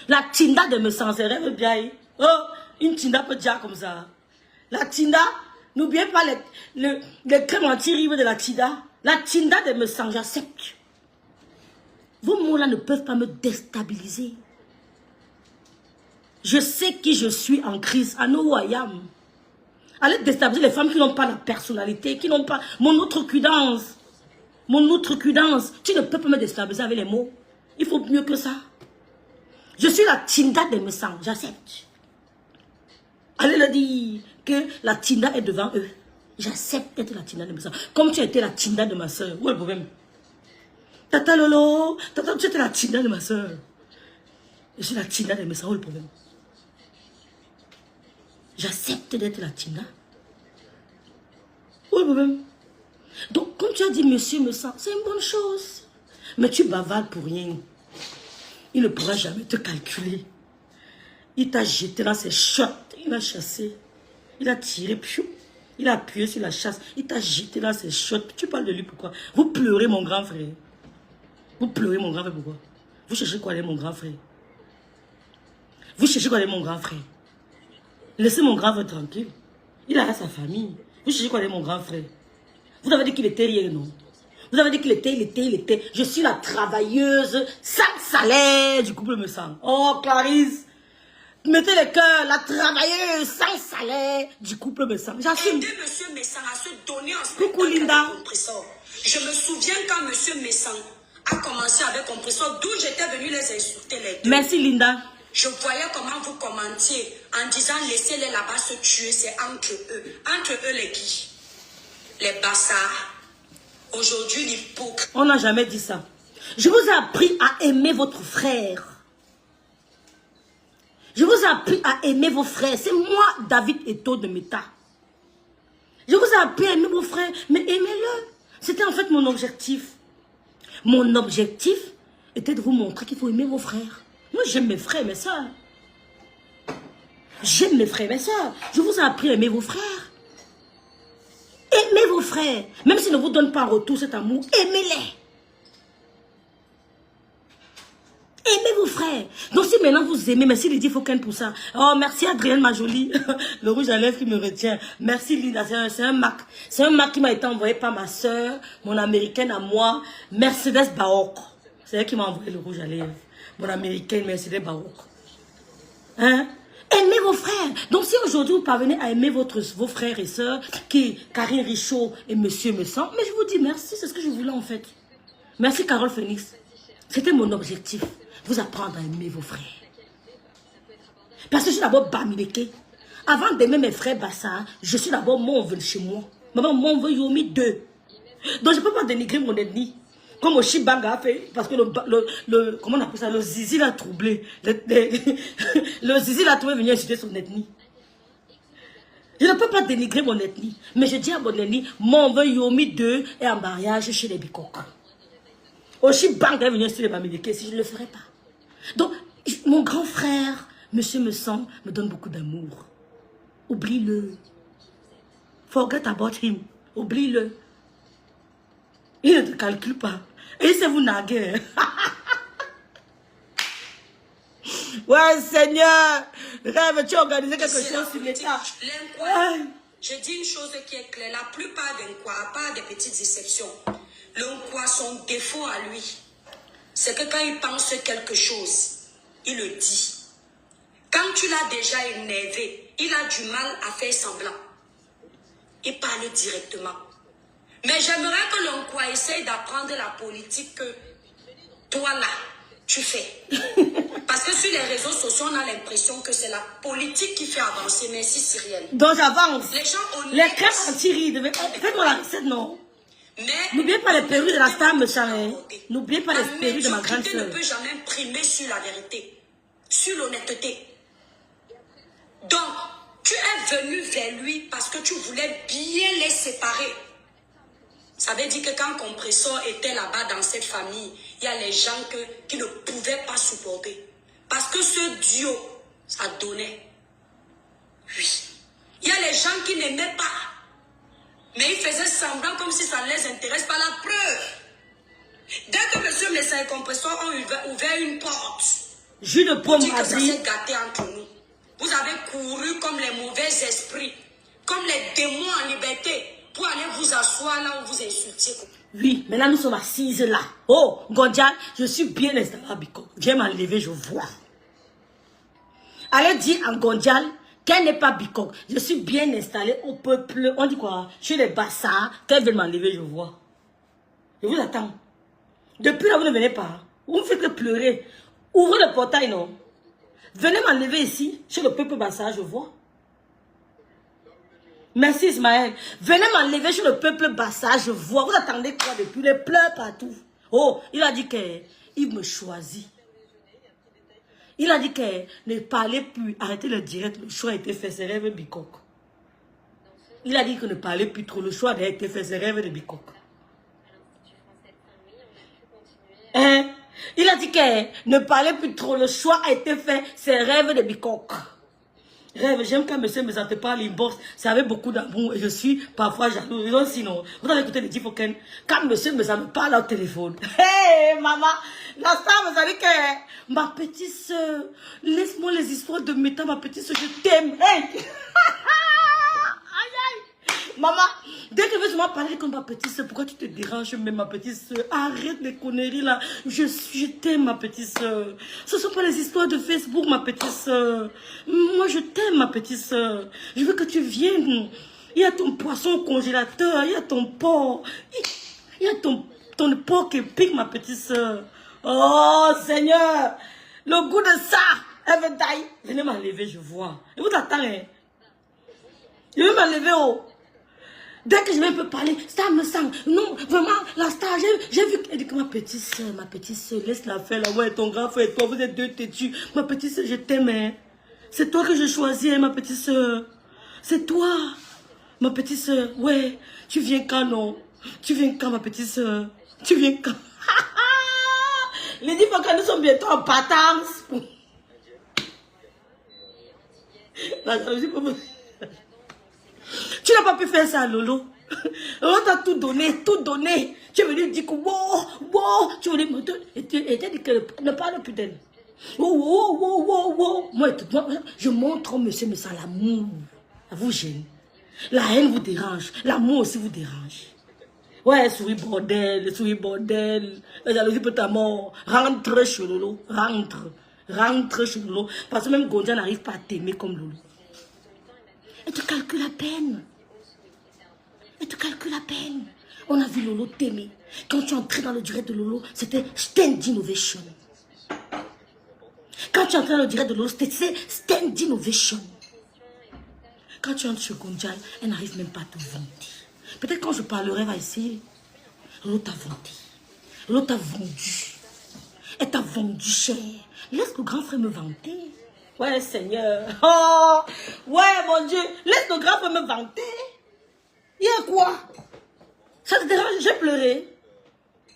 La Tinda de me sang, c'est rêve bien. Oh, une Tinda peut dire comme ça. La Tinda, n'oubliez pas les crèmes anti-rives de la Tinda. La Tinda de me sang, j'accepte. Vos mots là ne peuvent pas me déstabiliser. Je sais qui je suis en crise. I know who I am. Allez déstabiliser les femmes qui n'ont pas la personnalité, qui n'ont pas mon outrecuidance. Mon outrecuidance. Tu ne peux pas me déstabiliser avec les mots. Il faut mieux que ça. Je suis la Tinda de mes sangs. J'accepte. Allez leur dire que la Tinda est devant eux. J'accepte d'être la Tinda de mes sangs. Comme tu étais la Tinda de ma soeur. Où est le problème? Tata Lolo, tata, tu étais la Tinda de ma soeur. Je suis la Tinda de mes sangs. Où est le problème? J'accepte d'être la Tinda. Où est le problème? Donc, comme tu as dit, monsieur me sent, c'est une bonne chose. Mais tu bavardes pour rien. Il ne pourra jamais te calculer. Il t'a jeté dans ses shots. Il a chassé. Il a tiré. Piou. Il a appuyé sur la chasse. Il t'a jeté dans ses shots. Tu parles de lui pourquoi? Vous pleurez, mon grand frère. Vous pleurez, mon grand frère, pourquoi? Vous cherchez quoi aller, mon grand frère? Vous cherchez quoi aller, mon grand frère? Laissez mon grand frère tranquille. Il a sa famille. Vous cherchez quoi aller, mon grand frère? Vous avez dit qu'il était rien, non? Vous avez dit qu'il était. Je suis la travailleuse sans salaire du couple me semble. Oh, Clarisse. Mettez le cœur, la travailleuse sans salaire du couple me semble. J'assume. Aider monsieur Messang à se donner en Coucou, Linda. compresseur. Je me souviens quand monsieur Messang a commencé avec compresseur, d'où j'étais venue les insulter les deux. Merci, Linda. Je voyais comment vous commentiez en disant laissez-les là-bas se tuer, c'est entre eux. Entre eux les qui? Les bassards. Aujourd'hui, l'hypocrite. On n'a jamais dit ça. Je vous ai appris à aimer votre frère. Je vous ai appris à aimer vos frères. C'est moi, David Eto de Meta. Je vous ai appris à aimer vos frères, mais aimez-le. C'était en fait mon objectif. Mon objectif était de vous montrer qu'il faut aimer vos frères. Moi, j'aime mes frères et mes soeurs. J'aime mes frères et mes soeurs. Je vous ai appris à aimer vos frères. Aimez vos frères. Même s'ils ne vous donnent pas en retour cet amour, aimez-les. Aimez vos frères. Donc si maintenant vous aimez, merci Lydie Fauquin pour ça. Oh, merci Adrienne, ma jolie. Le rouge à lèvres qui me retient. Merci Linda, c'est un Mac. C'est un Mac qui m'a été envoyé par ma soeur, mon américaine à moi, Mercedes Baok. C'est elle qui m'a envoyé le rouge à lèvres. Mon américaine Mercedes Baok. Hein? Aimez vos frères. Donc si aujourd'hui vous parvenez à aimer vos frères et sœurs, qui Karine Richaud et Monsieur Messan, mais je vous dis merci, c'est ce que je voulais en fait. Merci Carole Phoenix. C'était mon objectif. Vous apprendre à aimer vos frères. Parce que je suis d'abord Bamileke. Avant d'aimer mes frères Bassa, je suis d'abord mon veut chez moi. Maman, mon veut Yomi 2. Donc je ne peux pas dénigrer mon ennemi. Comme Oshibanga a fait, parce que comment on appelle ça, le zizi l'a troublé. Le zizi l'a trouvé venir insulter son ethnie. Je ne peux pas dénigrer mon ethnie. Mais je dis à mon ethnie, mon veut Yomi 2 est en mariage chez les Bikok. Oshibanga est venu insulter les Bamileke, si je ne le ferais pas. Donc, mon grand frère, Monsieur Messan, me donne beaucoup d'amour. Oublie-le. Forget about him. Oublie-le. Il ne te calcule pas. Et c'est vous naguer. Ouais, Seigneur. Rêve, tu as organisé quelque chose sur l'État. Je dis une chose qui est claire. La plupart des Nkwa, à part des petites exceptions, le Nkwa, son défaut à lui, c'est que quand il pense quelque chose, il le dit. Quand tu l'as déjà énervé, il a du mal à faire semblant. Il parle directement. Mais j'aimerais que l'Nkwa essaye d'apprendre la politique que toi là, tu fais. Parce que sur les réseaux sociaux, on a l'impression que c'est la politique qui fait avancer. Merci Cyrielle. Donc j'avance. Les gens honnêtes. Les crêpes anti-rides. Faites-moi la recette, non? N'oubliez pas les perruques de la star Mechan. N'oubliez pas les perruques de ma grande soeur. Tu ne peux jamais primer sur la vérité, sur l'honnêteté. Donc, tu es venu vers lui parce que tu voulais bien les séparer. Ça veut dire que quand Compressor était là-bas dans cette famille, il y a les gens qui ne pouvaient pas supporter. Parce que ce duo, ça donnait. Oui. Il y a les gens qui n'aimaient pas. Mais ils faisaient semblant comme si ça ne les intéresse pas. La preuve. Dès que M. Messa et Compressor ont ouvert une porte, jus de pour pomme dire que ça abri. s'est gâté entre nous. Vous avez couru comme les mauvais esprits, comme les démons en liberté, pour aller vous asseoir là où vous insultiez. Oui, mais là nous sommes assises là. Oh, Gondjal, je suis bien installée à Bikok. Viens m'enlever, je vois. Allez dire à Gondjal qu'elle n'est pas Bikok. Je suis bien installée au peuple. On dit quoi? Chez les bassards, qu'elle veut m'enlever, je vois. Je vous attends. Depuis là, vous ne venez pas. Vous me faites que pleurer. Ouvrez le portail, non? Venez m'enlever ici, chez le peuple bassard, je vois. Merci Ismaël. Venez m'enlever chez le peuple bassard, je vois. Vous attendez quoi depuis? Les pleurs partout. Oh, il a dit qu'il me choisit. Il a dit que ne parlez plus, arrêtez le direct, le choix a été fait, c'est rêve Bikok. Il a dit que ne parlez plus trop, le choix a été fait, c'est rêve de Bikok. Hein? Il a dit que ne parlez plus trop, le choix a été fait, c'est rêve de Bikok. Rêve, j'aime quand monsieur me sente pas l'inbox, c'est avec beaucoup d'amour et je suis parfois jaloux. Donc sinon, vous avez écouté les Tifoken, quand monsieur me parle au téléphone. Hey maman, la star me dit que ma petite soeur, laisse-moi les histoires de méta, ma petite soeur, je t'aime. Hey! Aïe aïe! Maman, dès que je vais parler comme ma petite soeur, pourquoi tu te déranges même ma petite soeur? Arrête les conneries là. Je t'aime ma petite soeur. Ce ne sont pas les histoires de Facebook ma petite soeur. Moi je t'aime ma petite soeur. Je veux que tu viennes. Il y a ton poisson au congélateur, il y a ton porc. Il y a ton porc qui pique ma petite soeur. Oh Seigneur, le goût de ça. Elle veut tailler. Venez m'enlever, je vois. Et vous attendez. Je vais m'enlever oh. Dès que je vais un peu parler, ça me sent. Non, vraiment, la star, j'ai vu qu'elle dit que ma petite soeur, laisse-la faire là. Ouais, ton grand frère et toi, vous êtes deux têtus. Ma petite soeur, je t'aime. Hein. C'est toi que je choisis, hein, ma petite soeur. C'est toi, ma petite soeur. Ouais, tu viens quand, non? Tu viens quand, ma petite soeur? Tu viens quand? Les 10 fois que nous sommes bientôt en patence. La jalousie pour moi. Tu n'as pas pu faire ça, Lolo. On t'a tout donné, tout donné. Tu es venu dire que wow, tu voulais me donner. Et tu as dit que ne parle plus d'elle. Wow. Moi, je montre au monsieur, mais ça, l'amour. Ça vous gêne. La haine vous dérange. L'amour aussi vous dérange. Ouais, souris bordel. La jalousie pour ta mort. Rentre chez Lolo. Rentre chez Lolo. Parce que même Gondia n'arrive pas à t'aimer comme Lolo. Elle te calcule à peine. On a vu Lolo t'aimer. Quand tu es entré dans le direct de Lolo, c'était Stand Innovation. Quand tu es entré dans le direct de Lolo, c'était Stand Innovation. Quand tu entres chez Gondjal, elle n'arrive même pas à te vanter. Peut-être quand je parlerai, va essayer. Lolo t'a vanté. Lolo t'a vendu. Elle t'a vendu cher. Laisse le grand frère me vanter. Ouais, Seigneur. Oh, ouais, mon Dieu. Laisse le grand frère me vanter. Il y a quoi? Ça te dérange? J'ai pleuré.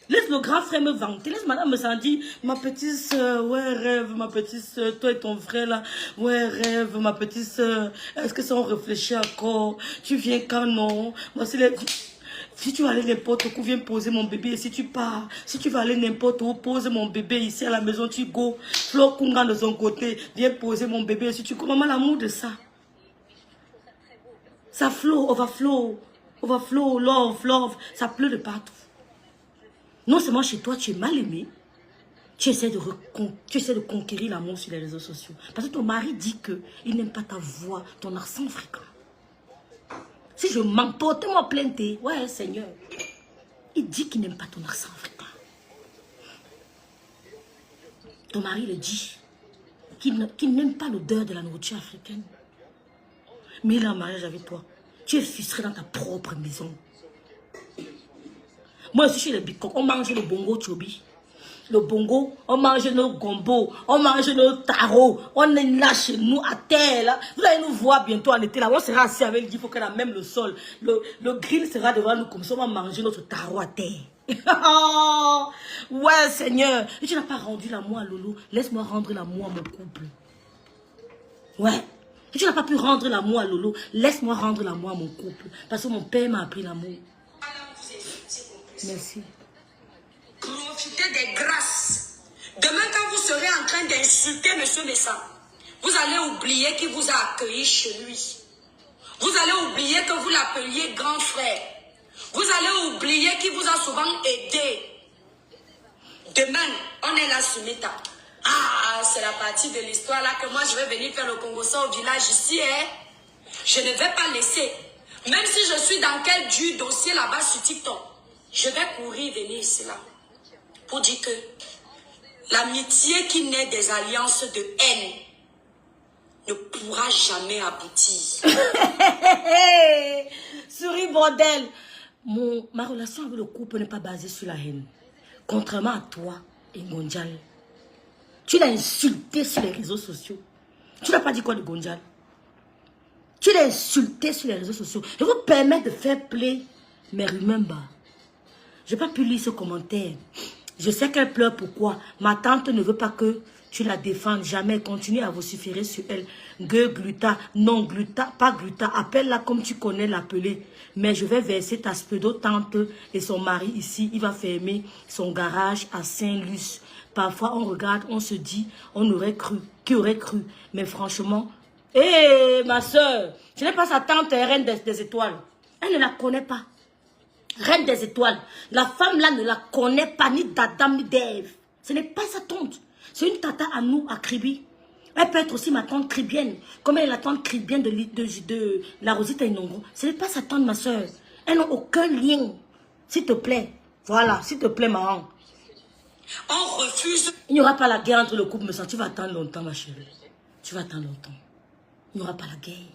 Laisse le grand frère me vanter. Laisse madame me sentir. Ma petite soeur, ouais, rêve, ma petite soeur. Toi et ton frère là. Ouais, rêve, ma petite soeur. Est-ce que ça on réfléchit encore? Tu viens quand non? Moi, c'est les... Si tu vas aller n'importe où, viens poser mon bébé. Et si tu pars, si tu vas aller n'importe où, pose mon bébé ici à la maison, tu go. Flo Kunga de son côté, viens poser mon bébé. Et si tu commences l'amour de ça. Ça flow, overflow, love. Ça pleut de partout. Non seulement chez toi, tu es mal aimé. Tu essaies de conquérir l'amour sur les réseaux sociaux. Parce que ton mari dit qu'il n'aime pas ta voix, ton accent fréquent. Si je mens, portez-moi plainte. Ouais, Seigneur. Il dit qu'il n'aime pas ton accent africain. Ton mari le dit. Qu'il n'aime pas l'odeur de la nourriture africaine. Mais il est en mariage avec toi. Tu es frustré dans ta propre maison. Moi, je suis chez les Bikok. On mange le bongo chobi. le bongo, on mange nos gombos, on mange nos tarots, on est là chez nous à terre. Là. Vous allez nous voir bientôt en été là, on sera assis avec lui, il faut qu'elle a même le sol. Le grill sera devant nous comme ça, on va manger notre tarot à terre. Ouais, Seigneur. Et tu n'as pas rendu l'amour à Lolo, laisse-moi rendre l'amour à mon couple. Ouais. Et tu n'as pas pu rendre l'amour à Lolo, laisse-moi rendre l'amour à mon couple. Parce que mon père m'a appris l'amour. Merci. Profitez des grâces. Demain, quand vous serez en train d'insulter M. Messa, vous allez oublier qu'il vous a accueilli chez lui. Vous allez oublier que vous l'appeliez grand frère. Vous allez oublier qu'il vous a souvent aidé. Demain, on est là sur Meta. Ah, c'est la partie de l'histoire là que moi je vais venir faire le Congossa au village ici. Hein. Je ne vais pas laisser. Même si je suis dans quel du dossier là-bas sur TikTok, je vais courir venir ici là. Pour dire que l'amitié qui naît des alliances de haine ne pourra jamais aboutir. Souris, bordel. Ma relation avec le couple n'est pas basée sur la haine. Contrairement à toi et Gonjal. Tu l'as insulté sur les réseaux sociaux. Tu n'as pas dit quoi de Gonjal? Tu l'as insulté sur les réseaux sociaux. Je vous permets de faire play, mais remember. Je n'ai pas pu lire ce commentaire. Je sais qu'elle pleure pourquoi. Ma tante ne veut pas que tu la défendes. Jamais. Continue à vociférer sur elle. Gluta. Non, Gluta. Pas Gluta. Appelle-la comme tu connais l'appeler. Mais je vais verser ta pseudo-tante et son mari ici. Il va fermer son garage à Saint-Luce. Parfois, on regarde, on se dit, on aurait cru. Qui aurait cru? Mais franchement, hé, ma soeur, ce n'est pas sa tante reine des étoiles. Elle ne la connaît pas. Reine des étoiles. La femme là ne la connaît pas, ni d'Adam ni d'Ève. Ce n'est pas sa tante. C'est une tata à nous, à Kribi. Elle peut être aussi ma tante cribienne. Comme elle est la tante cribienne de la Rosita Inongo. Ce n'est pas sa tante, ma soeur. Elles n'ont aucun lien. S'il te plaît. Voilà, s'il te plaît, maman. On refuse. Il n'y aura pas la guerre entre le couple, mais ça, tu vas attendre longtemps, ma chérie. Tu vas attendre longtemps. Il n'y aura pas la guerre.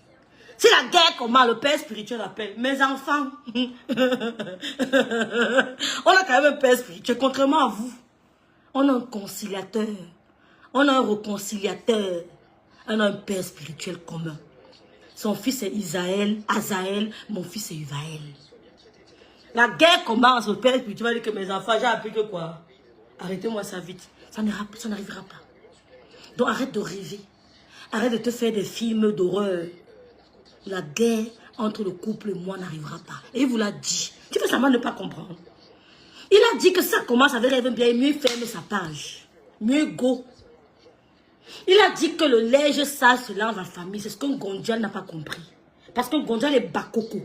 Si la guerre comment le père spirituel appelle mes enfants. On a quand même un père spirituel, contrairement à vous. On a un conciliateur. On a un réconciliateur. On a un père spirituel commun. Son fils est Azaël, mon fils est Uvaël. La guerre commence, le père spirituel dit que mes enfants, j'ai appris que quoi? Arrêtez-moi ça vite. Ça n'arrivera pas. Donc arrête de rêver. Arrête de te faire des films d'horreur. La guerre entre le couple et moi n'arrivera pas. Et il vous l'a dit. Tu peux seulement ne pas comprendre. Il a dit que ça commence avec Rêve bien, mieux ferme sa page. Mieux go. Il a dit que le linge sale se lave en famille. C'est ce qu'un Gonjal n'a pas compris. Parce qu'un Gonjal est Bakoko.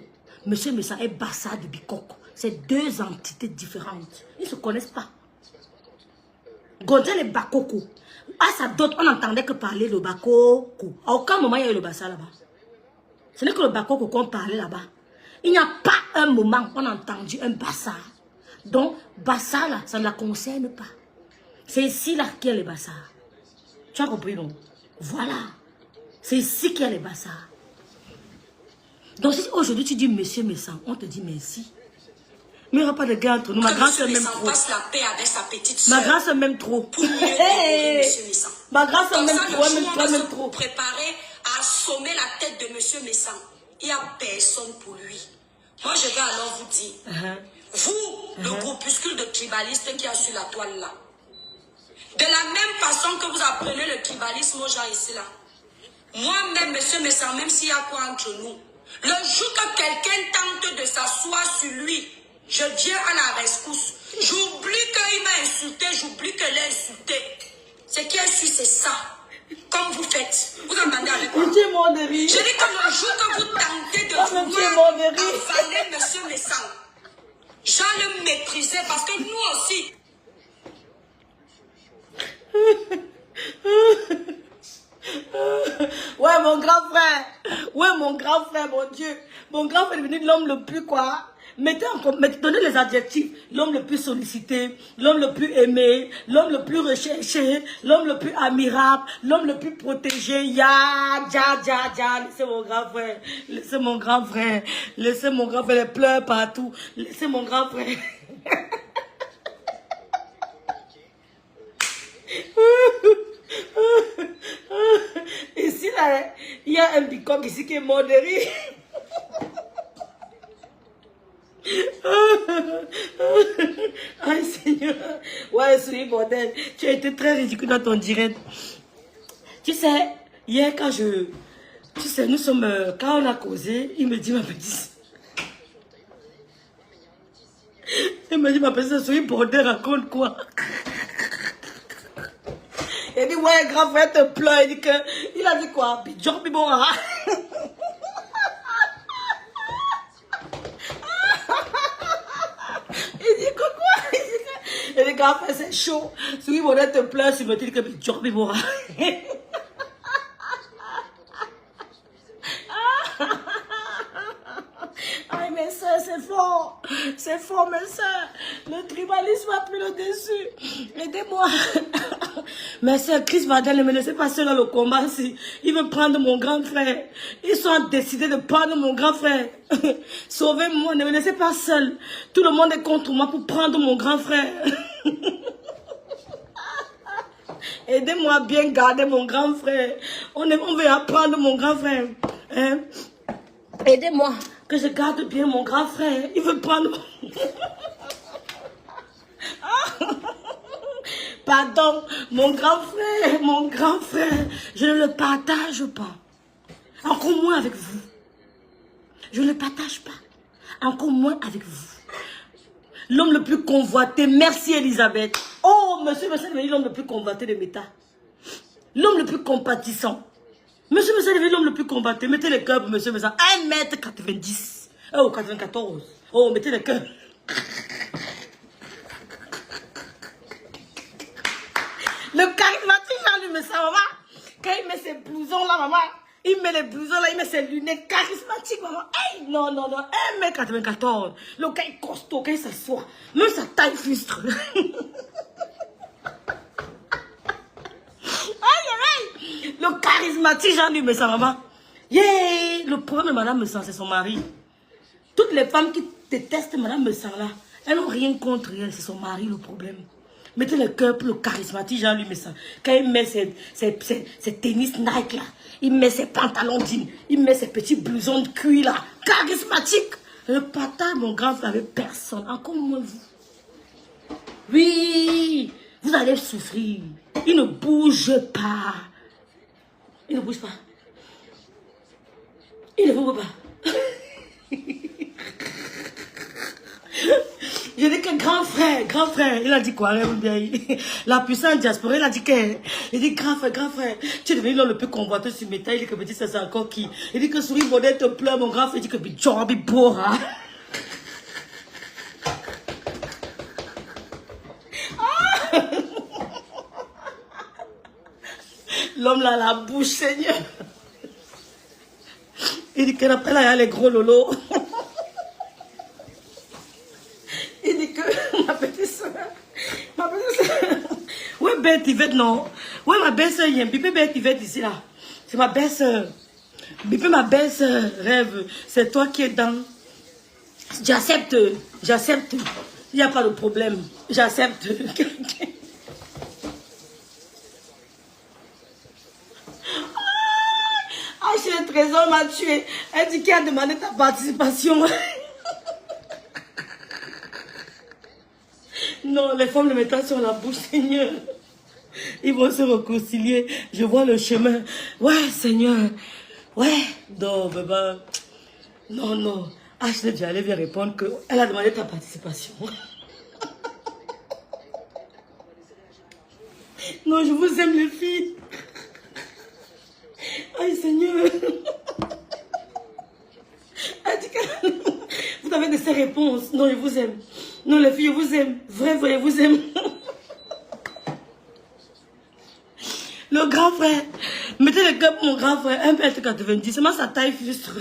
Monsieur Messa est Bassa de Bikoko. C'est deux entités différentes. Ils ne se connaissent pas. Gonjal est Bakoko. À sa dot, on n'entendait que parler le Bakoko. À aucun moment, il y a eu le Bassa là-bas. Ce n'est que le Bakoko qu'on parlait là-bas. Il n'y a pas un moment où on a entendu un Bassa. Donc, Bassa là, ça ne la concerne pas. C'est ici là qu'il y a les Bassa. Tu as compris, non? Voilà. C'est ici qu'il y a les Bassa. Donc, si aujourd'hui tu dis Monsieur Messan, on te dit merci. Mais il n'y aura pas de guerre entre nous. Ma grande soeur m'aime trop. Passe la paix avec sa petite soeur. Ma grande soeur m'aime trop. Pour mieux découvrir Monsieur Messan. Ma grande soeur m'aime trop. Elle m'aime trop. Préparer à assommer la tête de Monsieur Messan. Il n'y a personne pour lui. Moi, je vais alors vous dire. Vous, le groupuscule de tribalistes qui a sur la toile là. De la même façon que vous apprenez le tribalisme aux gens ici là. Moi-même, Monsieur Messan, même s'il y a quoi entre nous, le jour que quelqu'un tente de s'asseoir sur lui, je viens à la rescousse. J'oublie qu'il m'a insulté, j'oublie que l'a insulté. Ce qui est sûr, c'est ça. Comme vous faites. Vous entendez avec moi? Je dis que le jour que vous tentez de vouloir avaler Monsieur Messan, j'en le mépriser parce que nous aussi. Ouais, mon grand frère. Ouais, mon grand frère, mon Dieu. Mon grand frère est devenu l'homme le plus quoi? Donnez les adjectifs. L'homme le plus sollicité, l'homme le plus aimé, l'homme le plus recherché, l'homme le plus admirable, l'homme le plus protégé. Laissez mon grand frère. Laissez mon grand frère. Laissez mon grand frère. Les pleurs partout. Laissez mon grand frère. sais, il y a un bicoque ici qui est mort de rire. Aïe Seigneur. Ouais, souris bordel. Tu as été très ridicule dans ton direct. Tu sais, hier quand je... Tu sais, nous sommes... quand on a causé, il me dit ma petite... Il me dit ma petite, souris bordel, raconte quoi? Il dit, ouais, grand frère te pleure. Il dit que... Il a dit quoi? Bidjon, bibora. Il dit que quoi? Il dit, grand frère, c'est chaud. Souris bordel te pleure. Il me dit que bidjon, bibora. Aïe, mes soeurs, c'est fort, mes soeurs. Le tribalisme a pris le dessus. Aidez-moi. Mes soeurs, Chris Vadel ne me laissez pas seul dans le combat. Si il veut prendre mon grand frère. Ils sont décidés de prendre mon grand frère. Sauvez-moi, ne me laissez pas seul. Tout le monde est contre moi pour prendre mon grand frère. Aidez-moi à bien garder mon grand frère. On veut apprendre mon grand frère. Hein? Aidez-moi, que je garde bien mon grand frère. Il veut prendre... Pardon, mon grand frère, je ne le partage pas. Encore moins avec vous. Je ne le partage pas. Encore moins avec vous. L'homme le plus convoité, merci Elisabeth. Oh, monsieur, l'homme le plus convoité de Méta. L'homme le plus compatissant. Monsieur, l'homme le plus combattu. Mettez le cœur, monsieur, 1m90. Oh, 94. Oh, mettez le cœur. Le charismatique, j'allume ça, maman. Quand il met ses blousons là, maman. Il met les blousons là, il met ses lunettes charismatiques, maman. Hey, non, 1m94. Le gars est costaud, quand il s'assoit. Même sa taille frustre. Le charismatique, j'allume ça, maman. Yeah! Le problème de Madame Messan, c'est son mari. Toutes les femmes qui détestent Madame Messan là, elles n'ont rien contre elle, c'est son mari le problème. Mettez le cœur pour le charismatique, j'allume ça. Quand il met ses tennis Nike là, il met ses pantalons jeans, il met ses petits blousons de cuir là, charismatique. Le patin, mon grand frère, avec personne, encore moins vous. Oui, vous allez souffrir. Il ne bouge pas. Il ne bouge pas. Il ne bouge pas. Je dis que grand frère, il a dit quoi? La puissance diaspora, il a dit que, il dit grand frère, tu es devenu l'homme le plus convoité sur Méta. Il dit que petit, ça c'est encore qui? Il dit que souris modèle te pleure, mon grand frère, il dit que Bijobi Bora. L'homme là, la bouche, Seigneur. Il dit qu'après là, il y a les gros lolos. Il dit que ma petite soeur. Ouais, Bête Yvette, non. Ouais, ma belle-soeur, il y a un bébé Bête Yvette ici, là. C'est ma belle-soeur. Bébé, ma belle-soeur, rêve. C'est toi qui es dans. J'accepte. Il n'y a pas de problème. J'accepte. Ah, chez le trésor m'a tué. Elle dit qu'il a demandé ta participation. Non, les femmes le mettent sur la bouche, Seigneur. Ils vont se réconcilier. Je vois le chemin. Ouais, Seigneur. Ouais. Non, bébé. Non. Ashley, j'allais lui répondre qu'elle a demandé ta participation. Non, je vous aime, les filles. Aïe, Seigneur. Elle dit que vous avez de ces réponses. Non, je vous aime. Non, les filles, je vous aime. Vrai, je vous aime. Le grand frère. Mettez le cœur pour mon grand frère. 1m90. Seulement sa taille frustre.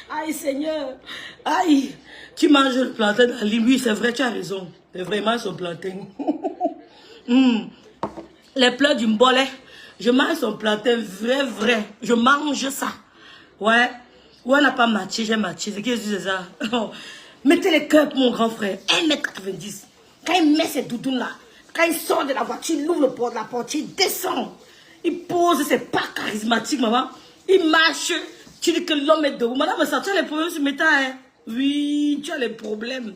Aïe, Seigneur. Aïe. Tu manges le plantain dans l'île. Oui, c'est vrai, tu as raison. C'est vraiment son plantain. Les pleurs du mbolet. Je mange son plantain vrai. Je mange ça. Ouais. Ouais, on n'a pas matché, j'ai matché. C'est qui c'est ça? Mettez les cœurs pour mon grand frère. 1m90. Quand il met ses doudounes là, quand il sort de la voiture, il ouvre la porte, il descend. Il pose, c'est pas charismatique, maman. Il marche. Tu dis que l'homme est debout. Madame, ça, tu as les problèmes sur Meta, hein? Oui, tu as les problèmes.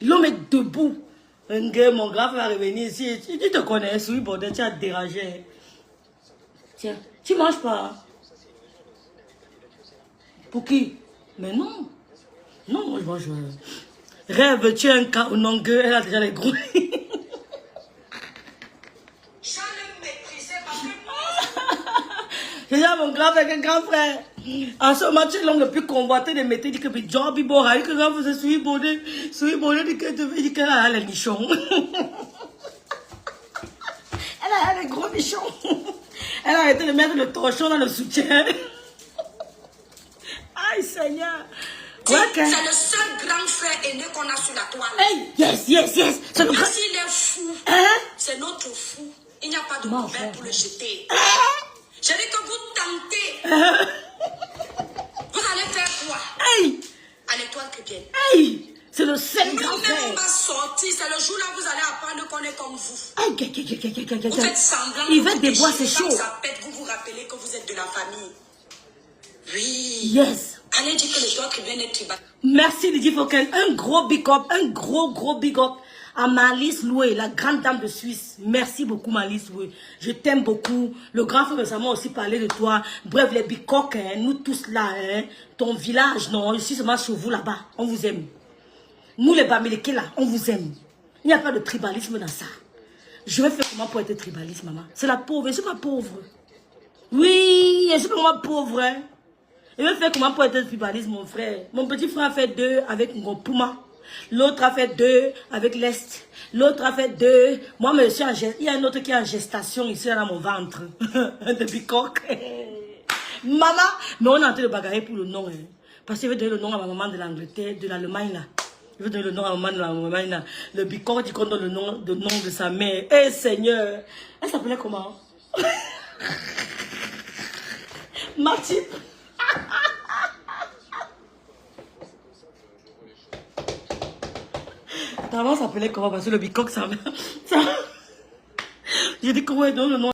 L'homme est debout. Un gars, mon grand frère va revenir ici. Tu te connais, oui, bordel, tu as dérangé. Tiens, tu manges pas. Pour qui? Mais non. Non, moi, je mange. Rêve, tu as un cas au non gueux, elle a déjà les gros. J'ai déjà mon grand frère, un grand frère. En ce moment, tu es l'homme le plus convoité de métier. Il dit que Job, il boit, il dit que quand vous êtes souillé, il dit qu'elle a les nichons. Elle a les gros nichons. Elle a arrêté de mettre le torchon dans le soutien. Aïe, Seigneur. C'est le seul grand frère aîné qu'on a sur la toile. Hey, yes. C'est le Même grand... s'il est fou, Hein? c'est notre fou. Il n'y a pas de couvert pour le jeter. Hein? Je dis que vous tentez. Vous allez faire quoi? Hey! À l'étoile chrétienne. Hey! C'est le seul grand Nous-mêmes, on frère. va sortir. C'est le jour-là vous allez apprendre qu'on est comme vous. Aïe, Vous faites semblant. Il va des bois, c'est chaud. Quand ça pète, vous vous rappelez que vous êtes de la famille. Oui. Yes. Allez dire que l'étoile chrétienne est tribal. Merci Lydie Fauquel. Un gros big up, un gros big up à Malice Loué, la grande dame de Suisse. Merci beaucoup Malice Loué. Je t'aime beaucoup. Le grand frère récemment aussi parlé de toi. Bref, les bicoques, hein, nous tous là, hein, ton village, non, je suis seulement sur vous là-bas. On vous aime. Nous les Bamileke là, on vous aime. Il n'y a pas de tribalisme dans ça. Je vais faire comment pour être tribaliste, maman? C'est la pauvre, je ne suis pas pauvre. Oui, je ne suis pas moi pauvre, hein. Je vais faire comment pour être tribaliste, mon frère. Mon petit frère a fait 2 avec Ngopouma. L'autre a fait 2 avec l'Est. L'autre a fait 2. Moi, je suis en gestation. Il y a un autre qui est en gestation ici dans mon ventre. De bicoque. Maman, mais on est en train de bagarrer pour le nom. Hein. Parce que je vais donner le nom à ma maman de l'Angleterre, de l'Allemagne là. Je vais donner le nom à ma maman de l'Allemagne là. Le bicoque dit qu'on donne le nom de sa mère. Eh Seigneur. Elle s'appelait comment? Mathilde. Ta maman s'appelait comment? Parce que le bicoque, ça... J'ai dit comment elle donne le nom.